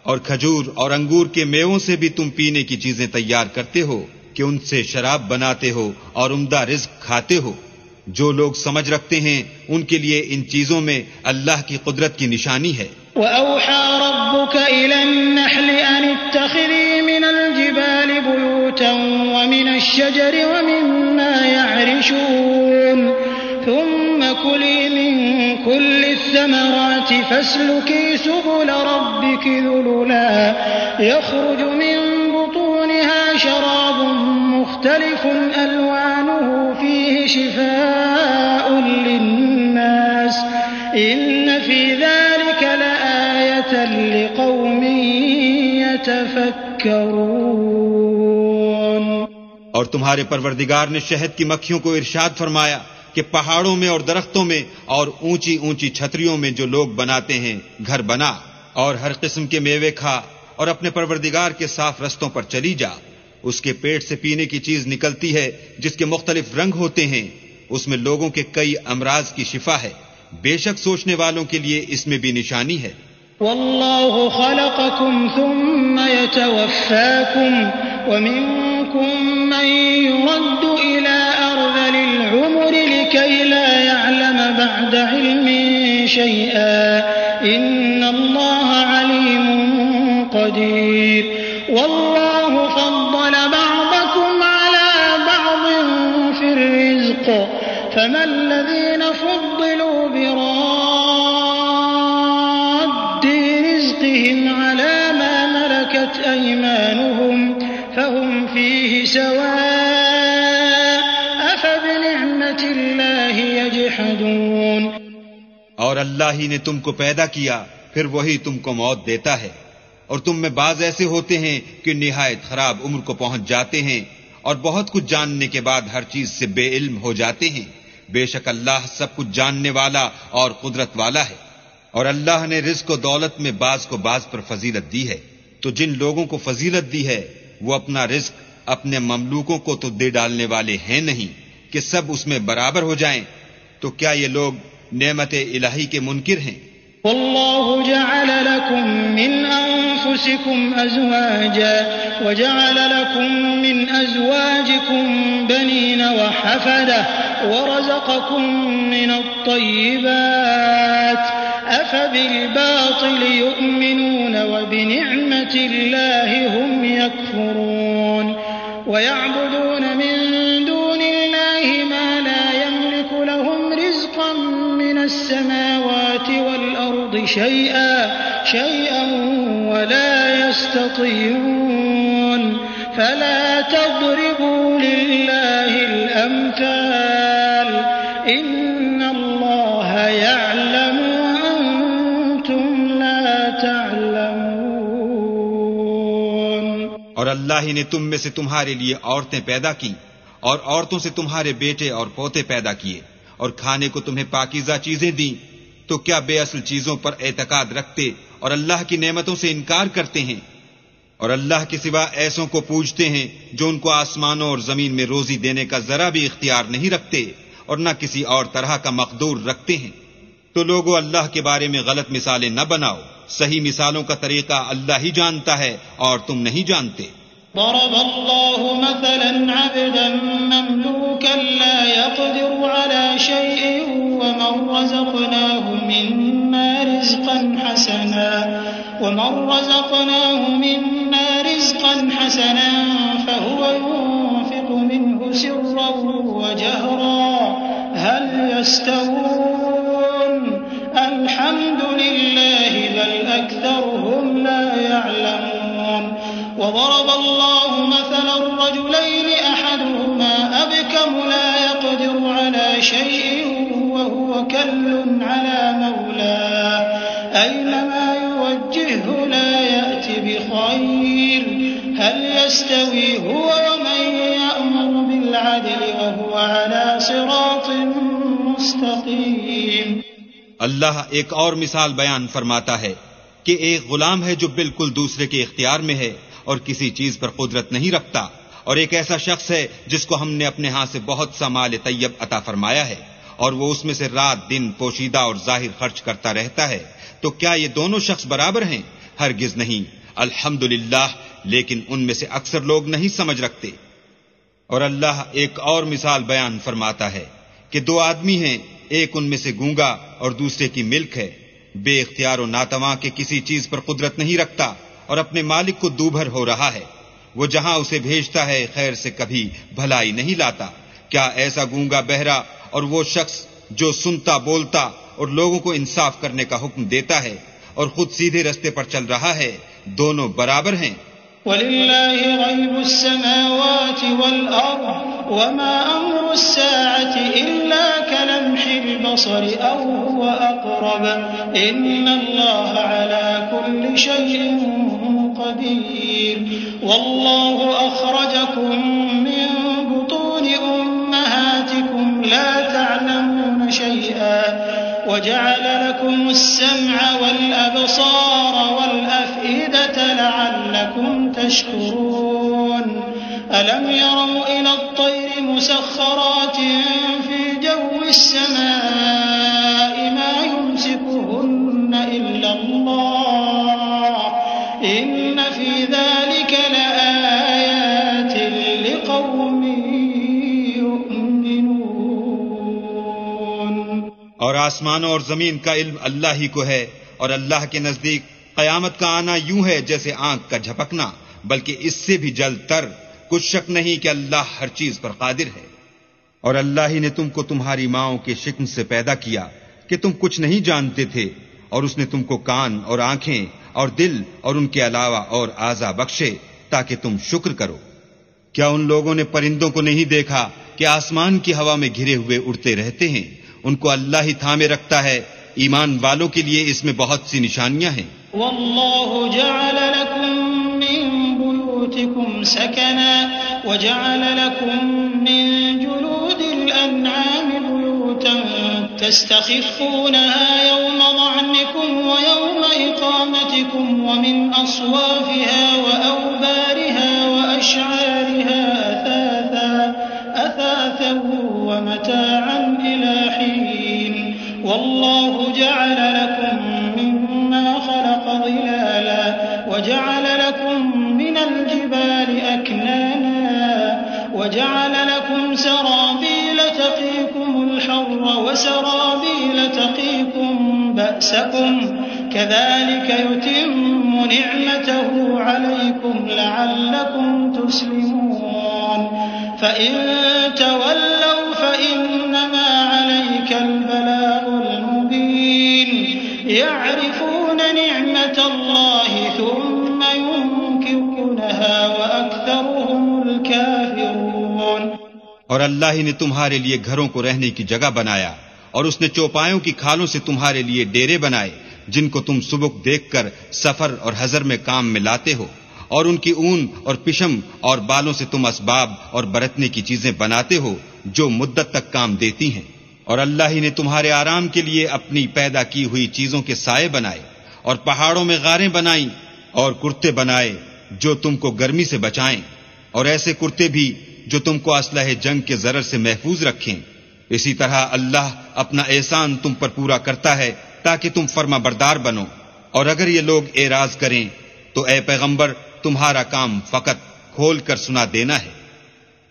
اور کھجور اور انگور کے میووں سے بھی تم پینے کی چیزیں تیار کرتے ہو کہ ان سے شراب بناتے ہو اور عمدہ رزق کھاتے ہو. جو لوگ سمجھ رکھتے ہیں ان کے لیے ان چیزوں میں اللہ کی قدرت کی نشانی ہے. وَأَوْحَى رَبُّكَ إِلَى النَّحْلِ أَنِ اتَّخِذِي مِنَ الْجِبَالِ بُيُوتًا وَمِنَ الشَّجَرِ وَمِمَّا يَعْرِشُونَ ثُمَّ كُلِي مِن كُلِّ الثَّمَرَاتِ فَاسْلُكِي سُبُلَ رَبِّكِ ذُلُلًا يَخْرُجُ مِن بُطُونِهَا شَرَابٌ مُخْتَلِفٌ أَلْوَانُهُ فِيهِ شِفَاءٌ لِّلنَّاسِ إِنَّ فِي ذَلِكَ لَآيَةً لِقَوْمٍ يَتَفَكَّرُونَ. اور تمہارے پروردگار نے شہد کی مکھیوں کو ارشاد فرمایا کہ پہاڑوں میں اور درختوں میں اور اونچی اونچی چھتریوں میں جو لوگ بناتے ہیں گھر بنا، اور ہر قسم کے میوے کھا اور اپنے پروردگار کے صاف رستوں پر چلی جا. اس کے پیٹ سے پینے کی چیز نکلتی ہے جس کے مختلف رنگ ہوتے ہیں، اس میں لوگوں کے کئی امراض کی شفا ہے، بے شک سوچنے والوں کے لیے اس میں بھی نشانی ہے. واللہ خلقکم ثم يتوفاکم ومنکم من يرد الى ارذل العمر لكي لا يعلم بعد علم شيئا ان اللہ علیم قدیر. واللہ فضل بعضکم على بعض في الرزق فما الذين فضلوا براد رزقهم على ما ملكت أيمانهم فهم فيه سواء أفبنعمة الله يجحدون. اور اللہ ہی نے تم کو پیدا کیا پھر وہی تم کو موت دیتا ہے، اور تم میں بعض ایسے ہوتے ہیں کہ نہایت خراب عمر کو پہنچ جاتے ہیں اور بہت کچھ جاننے کے بعد ہر چیز سے بے علم ہو جاتے ہیں. بے شک اللہ سب کچھ جاننے والا اور قدرت والا ہے. اور اللہ نے رزق و دولت میں بعض کو بعض پر فضیلت دی ہے، تو جن لوگوں کو فضیلت دی ہے وہ اپنا رزق اپنے مملوکوں کو تو دے ڈالنے والے ہیں نہیں کہ سب اس میں برابر ہو جائیں. تو کیا یہ لوگ نعمت الہی کے منکر ہیں؟ والله جعل لكم من أنفسكم أزواجا وجعل لكم من أزواجكم بنين وحفدة ورزقكم من الطيبات أفبالباطل يؤمنون وبنعمة الله هم يكفرون. ويعبدون من دون الله ما لا يملك لهم رزقا من السماوات والأرض شيئا ولا يستطيعون. فلا تضربوا لله الأمثال إن الله يعلم وأنتم لا تعلمون. اور اللہ ہی نے تم میں سے تمہارے لیے عورتیں پیدا کی اور عورتوں سے تمہارے بیٹے اور پوتے پیدا کیے اور کھانے کو تمہیں پاکیزہ چیزیں دیں، تو کیا بے اصل چیزوں پر اعتقاد رکھتے اور اللہ کی نعمتوں سے انکار کرتے ہیں؟ اور اللہ کے سوا ایسوں کو پوجتے ہیں جو ان کو آسمانوں اور زمین میں روزی دینے کا ذرا بھی اختیار نہیں رکھتے اور نہ کسی اور طرح کا مقدور رکھتے ہیں۔ تو لوگو اللہ کے بارے میں غلط مثالیں نہ بناؤ، صحیح مثالوں کا طریقہ اللہ ہی جانتا ہے اور تم نہیں جانتے۔ ضرب الله مثلا عبدا مملوكا لا يقدر على شيء ومن رزقناه منا رزقا حسنا فهو ينفق منه سرا وجهرا هل يستوون الحمد لله بل أكثرهم لا يعلمون وضرب الله مثلا الرجلين أحدهما أبكم لا يقدر على شيء وهو كل على مولاه أينما يوجهه لا يأتي بخير هل يستوي هو ومن يأمر بالعدل وهو على صراط مستقيم۔ اللہ ایک اور مثال بیان فرماتا ہے کہ ایک غلام ہے جو بالکل دوسرے کے اختیار میں ہے اور کسی چیز پر قدرت نہیں رکھتا، اور ایک ایسا شخص ہے جس کو ہم نے اپنے ہاں سے بہت سا مال طیب عطا فرمایا ہے اور وہ اس میں سے رات دن پوشیدہ اور ظاہر خرچ کرتا رہتا ہے، تو کیا یہ دونوں شخص برابر ہیں؟ ہرگز نہیں، الحمدللہ، لیکن ان میں سے اکثر لوگ نہیں سمجھ رکھتے۔ اور اللہ ایک اور مثال بیان فرماتا ہے کہ دو آدمی ہیں، ایک ان میں سے گونگا اور دوسرے کی ملک ہے، بے اختیار و ناتواں کے کسی چیز پر قدرت نہیں رکھتا اور اپنے مالک کو دوبھر ہو رہا ہے، وہ جہاں اسے بھیجتا ہے خیر سے کبھی بھلائی نہیں لاتا۔ کیا ایسا گونگا بہرا اور وہ شخص جو سنتا بولتا اور لوگوں کو انصاف کرنے کا حکم دیتا ہے اور خود سیدھے رستے پر چل رہا ہے، دونوں برابر ہیں؟ وَلِلَّهِ غَيْبُ السَّمَاوَاتِ وَالْأَرْضِ وَمَا أَمْرُ السَّاعَةِ إِلَّا كَلَمْحِ الْبَصَرِ أَوْ هُوَ أَقْرَبُ إِنَّ اللَّهَ عَلَى كُلِّ شَيْءٍ قَدِيرٌ وَاللَّهُ أَخْرَجَكُم مِّن بُطُونِ أُمَّهَاتِكُمْ لَا تَعْلَمُونَ شَيْئًا وَجَعَلَ لَكُمُ السَّمْعَ وَالْأَبْصَارَ وَالْأَفْئِدَةَ لَعَلَّكُمْ تَشْكُرُونَ أَلَمْ يَرَوْا إِلَى الطَّيْرِ مُسَخَّرَاتٍ فِي جَوِّ السَّمَاءِ مَا يُمْسِكُهُنَّ إِلَّا اللَّهُ إِنَّ فِي ذَلِكَ لَآيَاتٍ لِقَوْمٍ يُؤْمِنُونَ۔ اور آسمانوں اور زمین کا علم اللہ ہی کو ہے، اور اللہ کے نزدیک قیامت کا آنا یوں ہے جیسے آنکھ کا جھپکنا، بلکہ اس سے بھی جلد تر۔ کچھ شک نہیں کہ اللہ ہر چیز پر قادر ہے۔ اور اللہ ہی نے تم کو تمہاری ماؤں کے شکم سے پیدا کیا کہ تم کچھ نہیں جانتے تھے، اور اس نے تم کو کان اور آنکھیں اور دل اور ان کے علاوہ اور اعضا بخشے تاکہ تم شکر کرو۔ کیا ان لوگوں نے پرندوں کو نہیں دیکھا کہ آسمان کی ہوا میں گھرے ہوئے اڑتے رہتے ہیں؟ ان کو اللہ ہی تھامے رکھتا ہے۔ ایمان والوں کے لیے اس میں بہت سی نشانیاں ہیں۔ واللہ جعل لكم من بيوتكم سكنا وجعل لكم من جلود الأنعام بيوتا تستخفونها يوم ظعنكم ويوم إقامتكم ومن أصوافها وأوبارها وأشعارها أثاثا ومتاعا إلى حين والله جعل لكم مما خلق ظلالا وجعل لكم من الجبال أكنانا وجعل لكم سرابيل تقيكم الحر وسرابيل تقيكم بأسكم كذلك يتم نعمته عليكم لعلكم تسلمون فإن تولوا فإنما عليك البلاغ المبين يعرفون نعمة الله ثم ينكرونها وأكثرهم الكافرون۔ اور اللہ ہی نے تمہارے لیے گھروں کو رہنے کی جگہ بنایا، اور اس نے چوپایوں کی کھالوں سے تمہارے لیے ڈیرے بنائے جن کو تم سبک دیکھ کر سفر اور حضر میں کام میں لاتے ہو، اور ان کی اون اور پشم اور بالوں سے تم اسباب اور برتنے کی چیزیں بناتے ہو جو مدت تک کام دیتی ہیں، اور اللہ ہی نے تمہارے آرام کے لیے اپنی پیدا کی ہوئی چیزوں کے سائے بنائے، اور پہاڑوں میں غاریں بنائیں اور کرتے بنائے جو تم کو گرمی سے بچائیں، اور ایسے کرتے بھی جو تم کو اسلحہ جنگ کے ضرر سے محفوظ رکھیں۔ اسی طرح اللہ اپنا احسان تم پر پورا کرتا ہے تاکہ تم فرما بردار بنو۔ اور اگر یہ لوگ اعراض کریں تو اے پیغمبر تمہارا کام فقط کھول کر سنا دینا ہے۔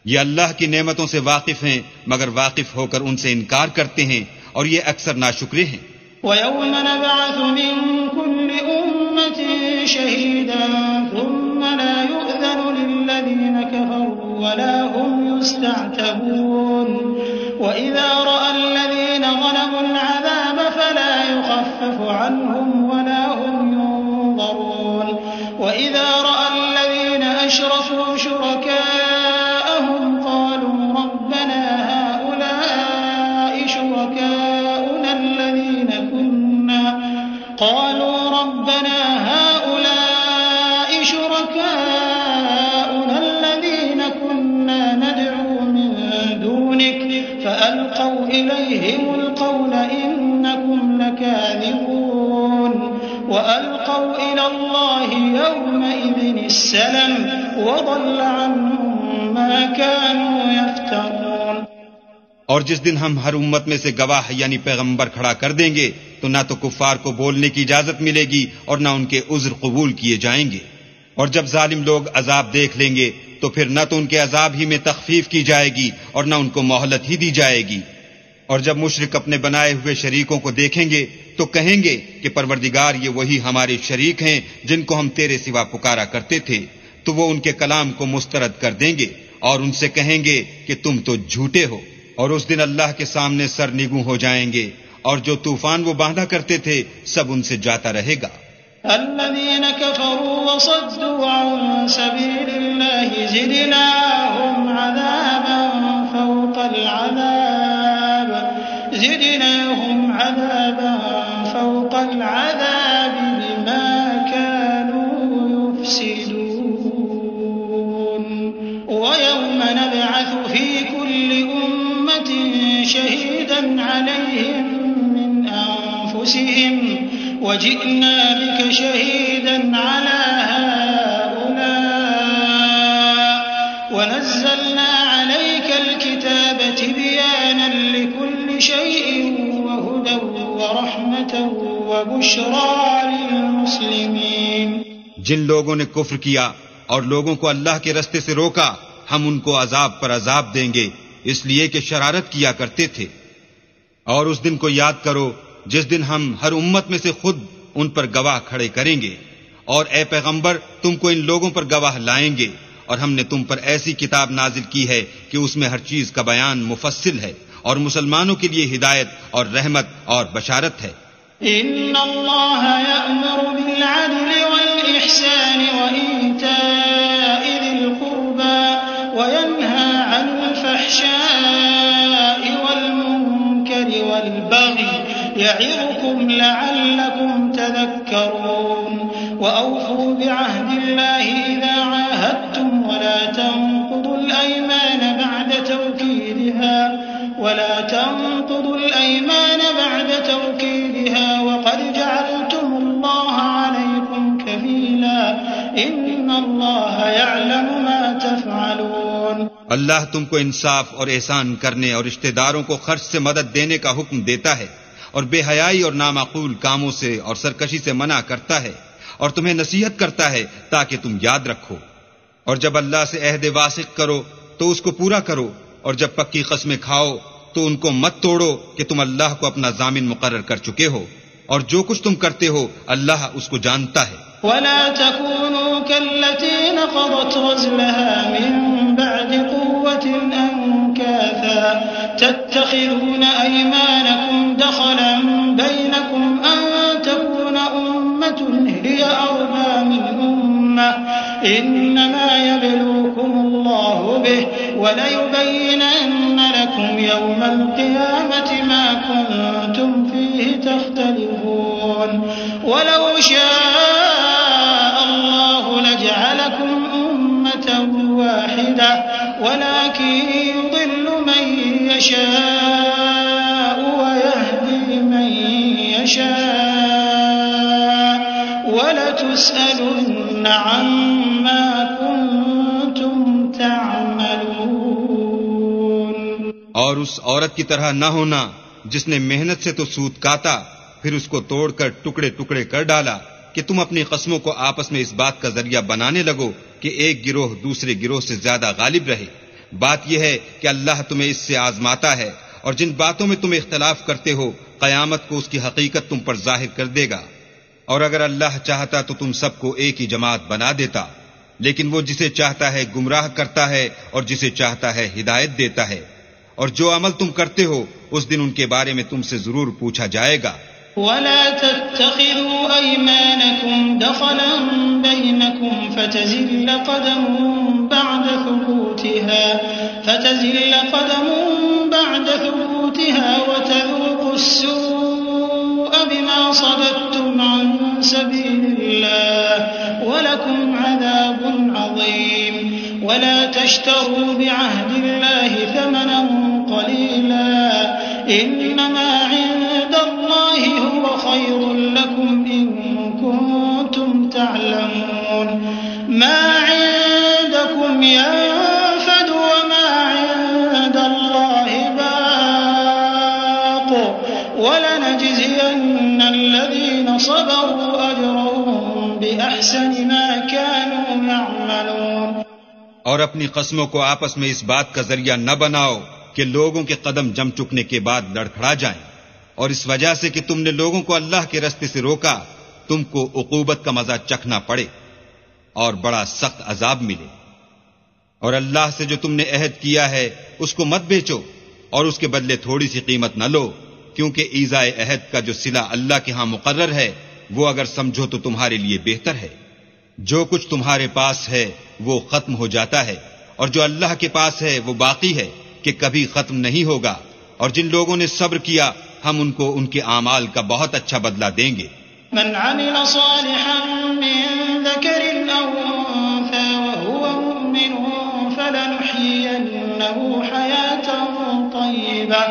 یہ اللہ کی نعمتوں سے واقف ہیں مگر واقف ہو کر ان سے انکار کرتے ہیں اور یہ اکثر ناشکرے ہیں۔ وَيَوْمَ نَبْعَثُ مِن كُلِّ أُمَّةٍ شَهِيدًا ثُمَّ لَا يُؤْذَنُ لِلَّذِينَ كَفَرُوا وَلَا هُمْ يُسْتَعْتَبُونَ وَإِذَا رَأَى الَّذِينَ ظَلَمُوا الْعَذَابَ فَلَا يُخَفَّفُ عَنْهُمْ وَلَا هُمْ يُنظَرُونَ وَإِذَا رَأَى الَّذِينَ أَشْرَكُوا شُرَكَاءَهُمْ قَالُوا رَبَّنَا هَؤُلَاءِ شُرَكَاؤُنَا الَّذِينَ كُنَّا نَدْعُو مِن دُونِكَ فَأَلْقَوْا إِلَيْهِمُ الْقَوْلَ إِنَّكُمْ لَكَاذِبُونَ وَأَلْقَوْا إِلَى اللَّهِ يَوْمَئِذٍ السَّلَمَ وَضَلَّ عَنْهُم مَّا كَانُوا يَفْتَرُونَ۔ اور جس دن ہم ہر امت میں سے گواہ یعنی پیغمبر کھڑا کر دیں گے تو نہ تو کفار کو بولنے کی اجازت ملے گی اور نہ ان کے عذر قبول کیے جائیں گے، اور جب ظالم لوگ عذاب دیکھ لیں گے تو پھر نہ تو ان کے عذاب ہی میں تخفیف کی جائے گی اور نہ ان کو مہلت ہی دی جائے گی۔ اور جب مشرک اپنے بنائے ہوئے شریکوں کو دیکھیں گے تو کہیں گے کہ پروردگار یہ وہی ہمارے شریک ہیں جن کو ہم تیرے سوا پکارا کرتے تھے، تو وہ ان کے کلام کو مسترد کر دیں گے اور ان سے کہیں گے کہ تم تو جھوٹے ہو، اور اس دن اللہ کے سامنے سر نگوں ہو جائیں گے، اور جو طوفان وہ باندھا کرتے تھے سب ان سے جاتا رہے گا۔ الذين كفروا وصدوا عن سبيل الله زدناهم عذابا فوق العذاب بما كانوا يفسدون ويوم نبعث في كل أمة شهيدا عليهم من أنفسهم وجئنا بك شهيدا على هؤلاء ونزلنا عليك الكتاب تبيانا لكل شيء وهدى ورحمة وبشرى للمسلمين۔ جن لوگوں نے کفر کیا اور لوگوں کو اللہ کے رستے سے روکا ہم ان کو عذاب پر عذاب دیں گے اس لیے کہ شرارت کیا کرتے تھے۔ اور اس دن کو یاد کرو جس دن ہم ہر امت میں سے خود ان پر گواہ کھڑے کریں گے، اور اے پیغمبر تم کو ان لوگوں پر گواہ لائیں گے، اور ہم نے تم پر ایسی کتاب نازل کی ہے کہ اس میں ہر چیز کا بیان مفصل ہے اور مسلمانوں کے لیے ہدایت اور رحمت اور بشارت ہے۔ ان اللہ یأمر بالعدل والإحسان وإیتاء ذی القربى وینہی عن الفحشاء والمنکر والبغی یعظکم لعلکم تذکرون وأوفوا بعهد الله إذا عاهدتم ولا تنقضوا الأيمان بعد توكيدها وقد جعلتم الله عليكم كفيلا إن الله يعلم ما تفعلون۔ اللہ تم کو انصاف اور احسان کرنے اور رشتہ داروں کو خرچ سے مدد دینے کا حکم دیتا ہے، اور بے حیائی اور نامعقول کاموں سے اور سرکشی سے منع کرتا ہے، اور تمہیں نصیحت کرتا ہے تاکہ تم یاد رکھو۔ اور جب اللہ سے عہد واثق کرو تو اس کو پورا کرو، اور جب پکی قسمیں کھاؤ تو ان کو مت توڑو کہ تم اللہ کو اپنا ضامن مقرر کر چکے ہو، اور جو کچھ تم کرتے ہو اللہ اس کو جانتا ہے۔ ولا تكونوا كالتي نقضت غزلها من بعد قوة أنكاثا تتخذون أيمانكم دخلا بينكم أن تكون أمة هي أربى من أمة إنما يبلوكم الله به وليبينن لكم يوم القيامة ما كنتم فيه تختلفون ولو شاء الله لجعلكم ولكن يضل من يشاء ويهدي من يشاء ولتسألن عما كنتم تعملون. اور اس عورت کی طرح نہ ہونا جس نے محنت سے تو سوت کاتا پھر اس کو توڑ کر ٹکڑے ٹکڑے کر ڈالا کہ تم اپنی قسموں کو آپس میں اس بات کا ذریعہ بنانے لگو کہ ایک گروہ دوسرے گروہ سے زیادہ غالب رہے. بات یہ ہے کہ اللہ تمہیں اس سے آزماتا ہے، اور جن باتوں میں تم اختلاف کرتے ہو قیامت کو اس کی حقیقت تم پر ظاہر کر دے گا. اور اگر اللہ چاہتا تو تم سب کو ایک ہی جماعت بنا دیتا، لیکن وہ جسے چاہتا ہے گمراہ کرتا ہے اور جسے چاہتا ہے ہدایت دیتا ہے. اور جو عمل تم کرتے ہو اس دن ان کے بارے میں تم سے ضرور پوچھا جائے گا. ولا تتخذوا أيمانكم دخلا بينكم فتزل قدم بعد ثبوتها وتذوقوا السوء بما صددتم عن سبيل الله ولكم عذاب عظيم. ولا تشتروا بعهد الله ثمنا قليلا إنما عند الله هو خير لكم إن كنتم تعلمون. ما عندكم ينفد وما عند الله باق ولنجزين الذين صبروا أجرهم بأحسن ما كانوا يعملون. اور اپنی قسموں کو آپس میں اس بات کا ذریعہ نہ بناؤ کہ لوگوں کے قدم جم چکنے کے بعد لڑکھڑا جائیں، اور اس وجہ سے کہ تم نے لوگوں کو اللہ کے رستے سے روکا تم کو عقوبت کا مزہ چکھنا پڑے اور بڑا سخت عذاب ملے. اور اللہ سے جو تم نے عہد کیا ہے اس کو مت بیچو اور اس کے بدلے تھوڑی سی قیمت نہ لو، کیونکہ ایذائے عہد کا جو صلہ اللہ کے ہاں مقرر ہے وہ اگر سمجھو تو تمہارے لیے بہتر ہے. جو کچھ تمہارے پاس ہے وہ ختم ہو جاتا ہے، اور جو اللہ کے پاس ہے وہ باقی ہے کہ کبھی ختم نہیں ہوگا. اور جن لوگوں نے صبر کیا ہم ان کو ان کے اعمال کا بہت اچھا بدلہ دیں گے. من عمل صالحا من ذكر أو أنثى وهو مؤمن فلنحيينه حياة طيبة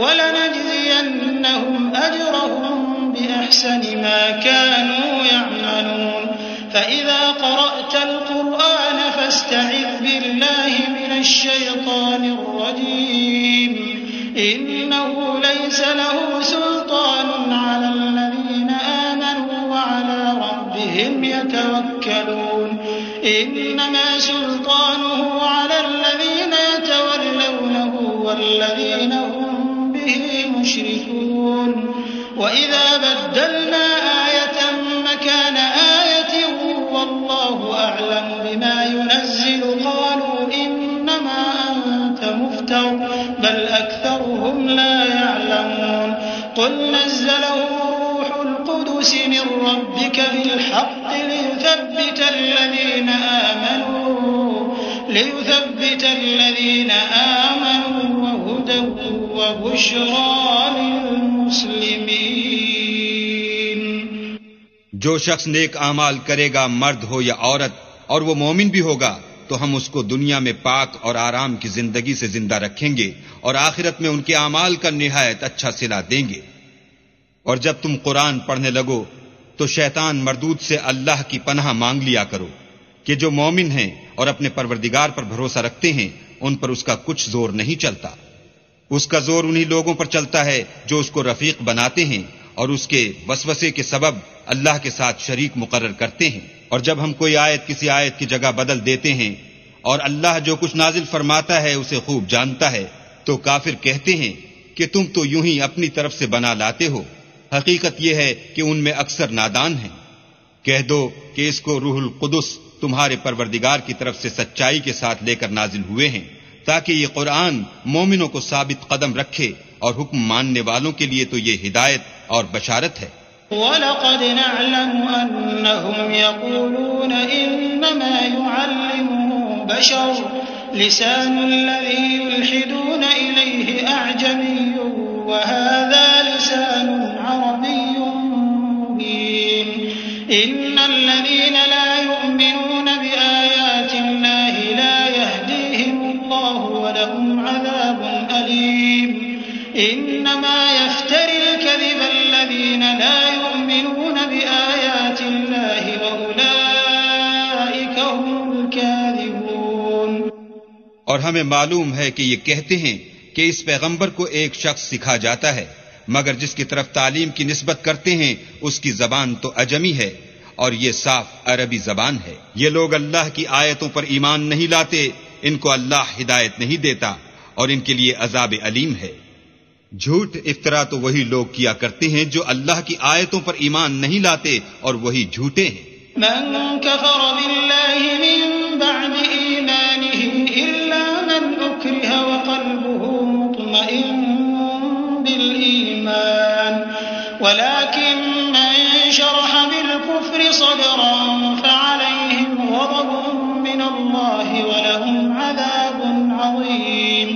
ولنجزينهم أجرهم بأحسن ما كانوا يعملون. فإذا قرأت القرآن فاستعذ بالله من الشيطان الرجيم إنه ليس له سلطان على الذين آمنوا وعلى ربهم يتوكلون. إنما سلطانه على الذين يتولونه والذين هم به مشركون. وإذا بدلنا آية مكان آية والله أعلم بما ينزل قالوا إنما أنت مفتر بل أكثرهم لا يعلمون. قل نزله روح القدس من ربك بالحق ليثبت الذين آمنوا وهدى وبشرى للمسلمين. جو شخص نیک اعمال کرے گا مرد ہو یا عورت اور وہ مومن بھی ہوگا تو ہم اس کو دنیا میں پاک اور آرام کی زندگی سے زندہ رکھیں گے اور آخرت میں ان کے اعمال کا نہایت اچھا صلہ دیں گے. اور جب تم قرآن پڑھنے لگو تو شیطان مردود سے اللہ کی پناہ مانگ لیا کرو کہ جو مومن ہیں اور اپنے پروردگار پر بھروسہ رکھتے ہیں ان پر اس کا کچھ زور نہیں چلتا. اس کا زور انہی لوگوں پر چلتا ہے جو اس کو رفیق بناتے ہیں اور اس کے وسوسے کے سبب اللہ کے ساتھ شریک مقرر کرتے ہیں. اور جب ہم کوئی آیت کسی آیت کی جگہ بدل دیتے ہیں اور اللہ جو کچھ نازل فرماتا ہے اسے خوب جانتا ہے تو کافر کہتے ہیں کہ تم تو یوں ہی اپنی طرف سے بنا لاتے ہو. حقیقت یہ ہے کہ ان میں اکثر نادان ہیں. کہہ دو کہ اس کو روح القدس تمہارے پروردگار کی طرف سے سچائی کے ساتھ لے کر نازل ہوئے ہیں تاکہ یہ قرآن مومنوں کو ثابت قدم رکھے اور حکم ماننے والوں کے لیے تو یہ ہدایت اور بشارت ہے. وَلَقَدْ نَعْلَمُ أَنَّهُمْ يَقُولُونَ إِنَّمَا يُعَلِّمُهُ بَشَرٌ لِسَانُ الَّذِي يُلْحِدُونَ إِلَيْهِ أَعْجَمِيٌّ وَهَذَا لِسَانٌ عَرَبِيٌّ مُبِينٌ إِنَّ الَّذِينَ لَا يُؤْمِنُونَ بِآيَاتِ اللَّهِ لَا يَهْدِيهِمُ اللَّهُ اور ہمیں معلوم ہے کہ یہ کہتے ہیں کہ اس پیغمبر کو ایک شخص سکھا جاتا ہے، مگر جس کی طرف تعلیم کی نسبت کرتے ہیں اس کی زبان تو عجمی ہے اور یہ صاف عربی زبان ہے۔ یہ لوگ اللہ کی آیتوں پر ایمان نہیں لاتے، ان کو اللہ ہدایت نہیں دیتا اور ان کے لیے عذاب علیم ہے۔ جھوٹ افطرا تو وہی لوگ کیا کرتے ہیں جو اللہ کی آیتوں پر ایمان نہیں لاتے اور وہی جھوٹے ہیں۔ من كفر بالله من بعد إيمانه إلا من أكره وقلبه مطمئن بالإيمان ولكن من شرح بالكفر صدرا فعليهم غضب من الله ولهم عذاب عظيم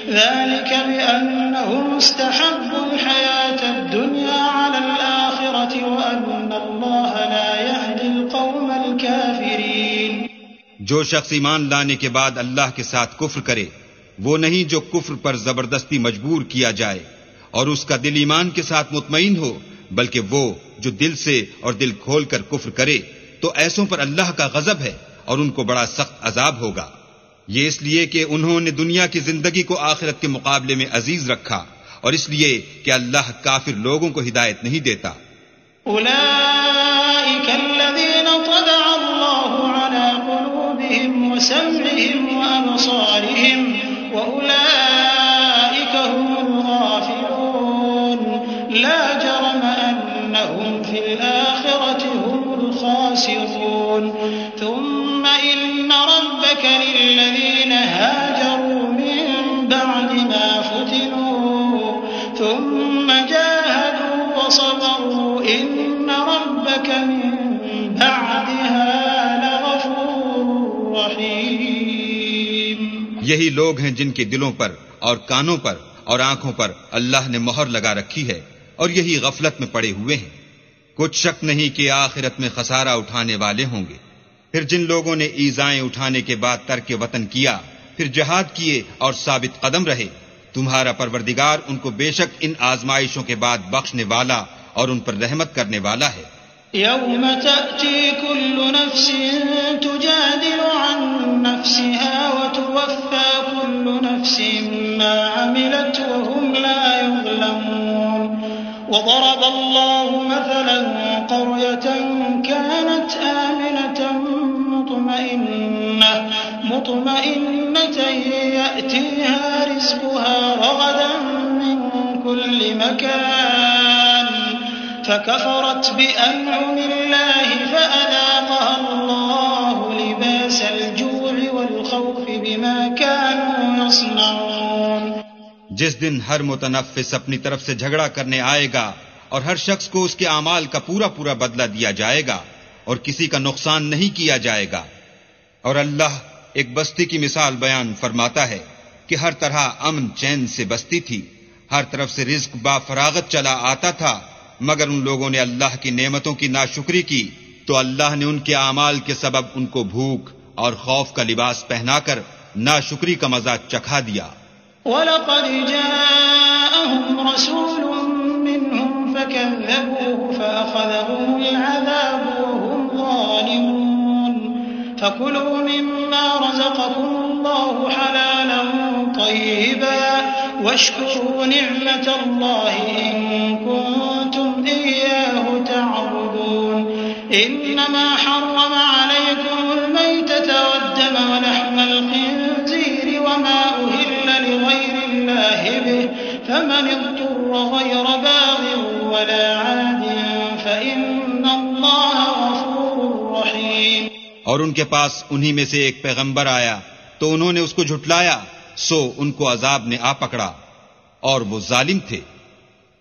ذلك بأنهم استحبوا الحياة الدنيا على الآخرة وأن الله لا يهدي القوم الكافرين۔ جو شخص ایمان لانے کے بعد اللہ کے ساتھ کفر کرے وہ نہیں جو کفر پر زبردستی مجبور کیا جائے اور اس کا دل ایمان کے ساتھ مطمئن ہو، بلکہ وہ جو دل سے اور دل کھول کر کفر کرے تو ایسوں پر اللہ کا غضب ہے اور ان کو بڑا سخت عذاب ہوگا۔ یہ اس لیے کہ انہوں نے دنیا کی زندگی کو آخرت کے مقابلے میں عزیز رکھا اور اس لیے کہ اللہ کافر لوگوں کو ہدایت نہیں دیتا۔ أولئك الذين طبع الله على قلوبهم وسمعهم وأبصارهم وأولئك هم الغافلون لا جرم أنهم في الآخرة هم الخاسرون ثم إن ربك للذين هاجروا من بعد ما فتنوا ثم جاهدوا وصبروا إن ربك من بعدها لغفور رحيم۔ یہی لوگ ہیں جن کے دلوں پر اور کانوں پر اور آنکھوں پر اللہ نے مہر لگا رکھی ہے اور یہی غفلت میں پڑے ہوئے ہیں۔ کچھ شک نہیں کہ آخرت میں خسارہ اٹھانے والے ہوں گے۔ پھر جن لوگوں نے ایذائیں اٹھانے کے بعد ترک وطن کیا، پھر جہاد کیے اور ثابت قدم رہے، تمہارا پروردگار ان کو بے شک ان آزمائشوں کے بعد بخشنے والا اور ان پر رحمت کرنے والا ہے۔ يوم تأتي كل نفس تجادل عن نفسها وتوفى كل نفس ما عملت وهم لا يظلمون وضرب الله مثلا قرية كانت آمنة مطمئنة يأتيها رزقها رغدا من كل مكان فكفرت بأنعم الله فأذاقها الله لباس الجوع والخوف بما كانوا يصنعون۔ جس دن ہر متنفس اپنی طرف سے جھگڑا کرنے آئے گا اور ہر شخص کو اس کے اعمال کا پورا پورا بدلہ دیا جائے گا اور کسی کا نقصان نہیں کیا جائے گا۔ اور اللہ ایک بستی کی مثال بیان فرماتا ہے کہ ہر طرح امن چین سے بستی تھی، ہر طرف سے رزق با فراغت چلا آتا تھا، مگر ان لوگوں نے اللہ کی نعمتوں کی ناشکری کی تو اللہ نے ان کے اعمال کے سبب ان کو بھوک اور خوف کا لباس پہنا کر ناشکری کا مزہ چکھا دیا۔ وَلَقَدْ جَاءَهُمْ رَسُولٌ مِّنْهُمْ فَكَذَّبُوهُ فَأَخَذَهُمُ الْعَذَابُ وَهُمْ ظَالِمُونَ فَكُلُوا مِمَّا رَزَقَكُمُ اللَّهُ حَلَالًا طَيِّبًا وَاشْكُرُوا نِعْمَةَ اللَّهِ إِن كُنتُمْ إِيَّاهُ تَعْبُدُونَ إِنَّمَا حَرَّمَ عَلَيْكُمُ الْمَيْتَةَ وَالدَّمَ وَلَحْمَ الْخِنزِيرِ وَمَا أُهِلَّ لِغَيْرِ اللَّهِ بِهِ فَمَنِ اضْطُرَّ غَيْرَ بَاغٍ وَلَا عَادٍ فَإِنَّ اللَّهَ غَفُورٌ رَّحِيمٌ۔ اور ان کے پاس انہی میں سے ایک پیغمبر آیا تو انہوں نے اس کو جھٹلایا، سو ان کو عذاب نے آ پکڑا اور وہ ظالم تھے۔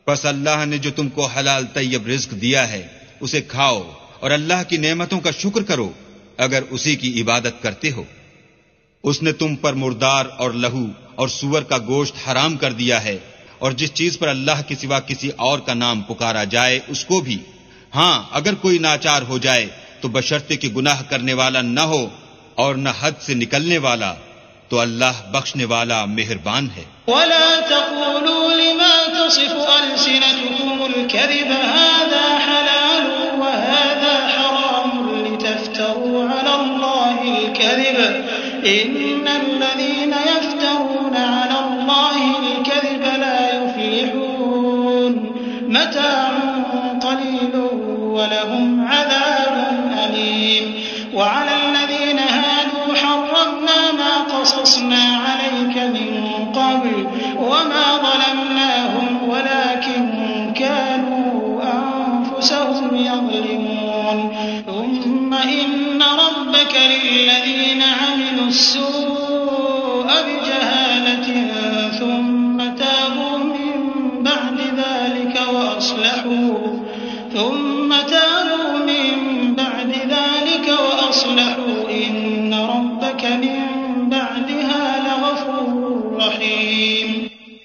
پس اللہ نے جو تم کو حلال طیب رزق دیا ہے اسے کھاؤ اور اللہ کی نعمتوں کا شکر کرو اگر اسی کی عبادت کرتے ہو۔ اس نے تم پر مردار اور لہو اور سور کا گوشت حرام کر دیا ہے، اور جس چیز پر اللہ کے سوا کسی اور کا نام پکارا جائے اس کو بھی، ہاں اگر کوئی ناچار ہو جائے تو بشرطے کہ گناہ کرنے والا نہ ہو اور نہ حد سے نکلنے والا، تو اللہ بخشنے والا مہربان ہے۔ وَلَا تَقُولُوا لِمَا تَصِفُ أَلْسِنَتُكُمُ الْكَذِبَ هَذَا حَلَالٌ وَهَذَا حَرَامٌ لِتَفْتَرُوا عَلَى اللَّهِ الْكَذِبَ إن الذين يفترون على الله الكذب لا يفلحون متاع قليل ولهم عذاب أليم وعلى الذين هادوا حرمنا ما قصصنا عليك من قبل وما ظلمناهم ولكن كانوا أنفسهم يظلمون ثم إن ربك للذين عملوا السوء بجهالة ثم تابوا من بعد ذلك وأصلحوا إن ربك من بعدها لغفور رحيم.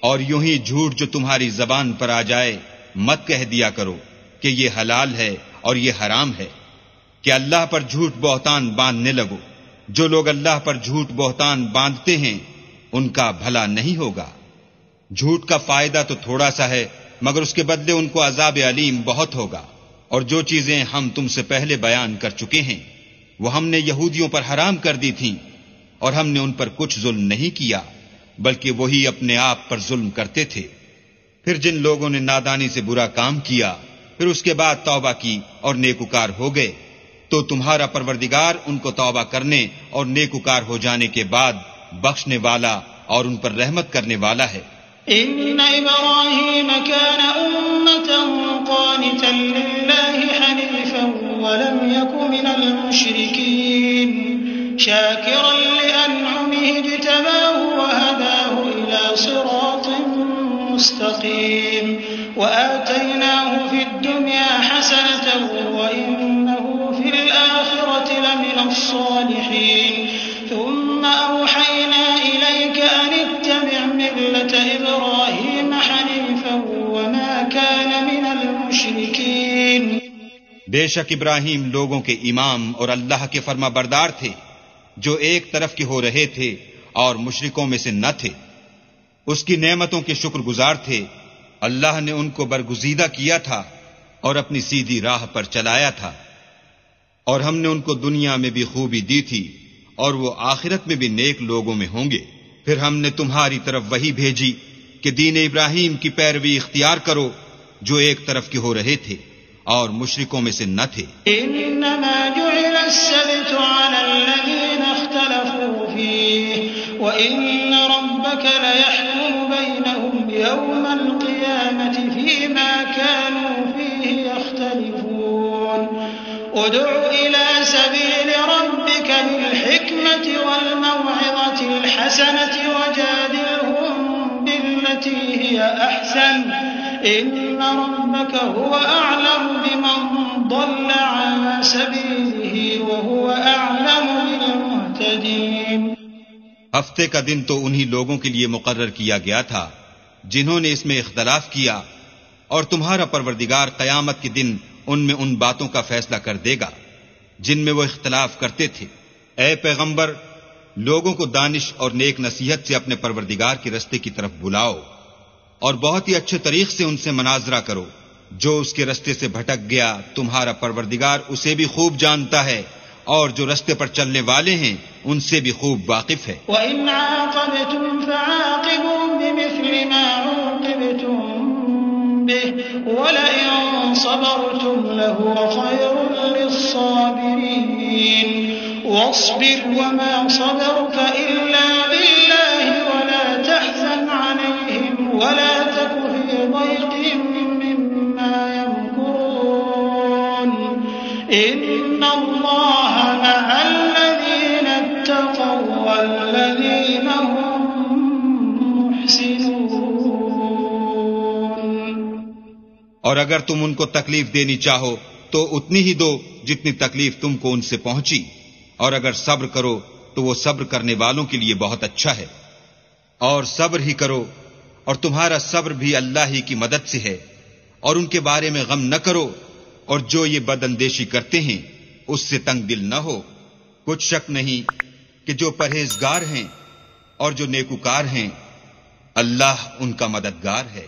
اور یوں ہی جھوٹ جو تمہاری زبان پر آ جائے مت کہہ دیا کرو کہ یہ حلال ہے اور یہ حرام ہے کہ اللہ پر جھوٹ بہتان باندھنے لگو. جو لوگ اللہ پر جھوٹ بہتان باندھتے ہیں ان کا بھلا نہیں ہوگا. جھوٹ کا فائدہ تو تھوڑا سا ہے مگر اس کے بدلے ان کو عذاب علیم بہت ہوگا. اور جو چیزیں ہم تم سے پہلے بیان کر چکے ہیں وہ ہم نے یہودیوں پر حرام کر دی تھیں اور ہم نے ان پر کچھ ظلم نہیں کیا بلکہ وہی اپنے آپ پر ظلم کرتے تھے. پھر جن لوگوں نے نادانی سے برا کام کیا پھر اس کے بعد توبہ کی اور نیکوکار ہو گئے تو تمہارا پروردگار ان کو توبہ کرنے اور نیکوکار ہو جانے کے بعد بخشنے والا اور ان پر رحمت کرنے والا ہے. إن إبراهيم كان أمة قانتا لله حنيفا ولم يك من المشركين شاكرا لأنعمه اجتباه وهداه إلى صراط مستقيم وآتيناه في الدنيا حسنة وإنه في الآخرة لمن الصالحين ثم أوحينا إليك أن اتبع ملة إبراهيم حنيفا وما كان من المشركين. بے شک ابراہیم لوگوں کے امام اور اللہ کے فرما بردار تھے جو ایک طرف کے ہو رہے تھے اور مشرکوں میں سے نہ تھے. اس کی نعمتوں کے شکر گزار تھے. اللہ نے ان کو برگزیدہ کیا تھا اور اپنی سیدھی راہ پر چلایا تھا اور ہم نے ان کو دنیا میں بھی خوبی دی تھی اور وہ آخرت میں بھی نیک لوگوں میں ہوں گے. پھر ہم نے تمہاری طرف وحی بھیجی کہ دین ابراہیم کی پیروی اختیار کرو جو ایک طرف کے ہو رہے تھے اور مشرکوں میں سے نہ تھے. انما جعل السبت على الذين اختلفوا فيه وان ربك ليحكم بينهم يوم القيامة فيما كانوا فيه يختلفون. ادع الى سبيل ربك بالحكمة والموعظة الحسنة وجادلهم بالتي هي احسن ان ربك هو اعلم بمن ضل عن سبيله وهو اعلم بالمهتدين. ہفتے کا دن تو انہی لوگوں کے لیے مقرر کیا گیا تھا جنہوں نے اس میں اختلاف کیا اور تمہارا پروردگار قیامت کے دن ان میں ان باتوں کا فیصلہ کر دے گا جن میں وہ اختلاف کرتے تھے. اے پیغمبر لوگوں کو دانش اور نیک نصیحت سے اپنے پروردگار کے رستے کی طرف بلاؤ اور بہت ہی اچھے طریق سے ان سے مناظرہ کرو. جو اس کے رستے سے بھٹک گیا تمہارا پروردگار اسے بھی خوب جانتا ہے اور جو رستے پر چلنے والے ہیں ان سے بھی خوب واقف ہے. وَإِنْ عَاقَبْتُمْ فَعَاقِبُوا بِمِثْلِ مَا عُوقِبْتُمْ بِهِ وَلَئِن صَبَرْتُمْ لَهُوَ خَيْرٌ لِلصَّابِرِينَ. واصبر وما صبرك إلا بالله ولا تحزن عليهم ولا تك في ضيق مما يمكرون إن الله مع الذين اتقوا والذين هم محسنون. اور اگر تم ان کو تکلیف دینی چاہو تو اتنی ہی دو جتنی تکلیف تم کو ان سے پہنچی اور اگر صبر کرو تو وہ صبر کرنے والوں کے لیے بہت اچھا ہے. اور صبر ہی کرو اور تمہارا صبر بھی اللہ ہی کی مدد سے ہے اور ان کے بارے میں غم نہ کرو اور جو یہ بد اندیشی کرتے ہیں اس سے تنگ دل نہ ہو. کچھ شک نہیں کہ جو پرہیزگار ہیں اور جو نیکوکار ہیں اللہ ان کا مددگار ہے.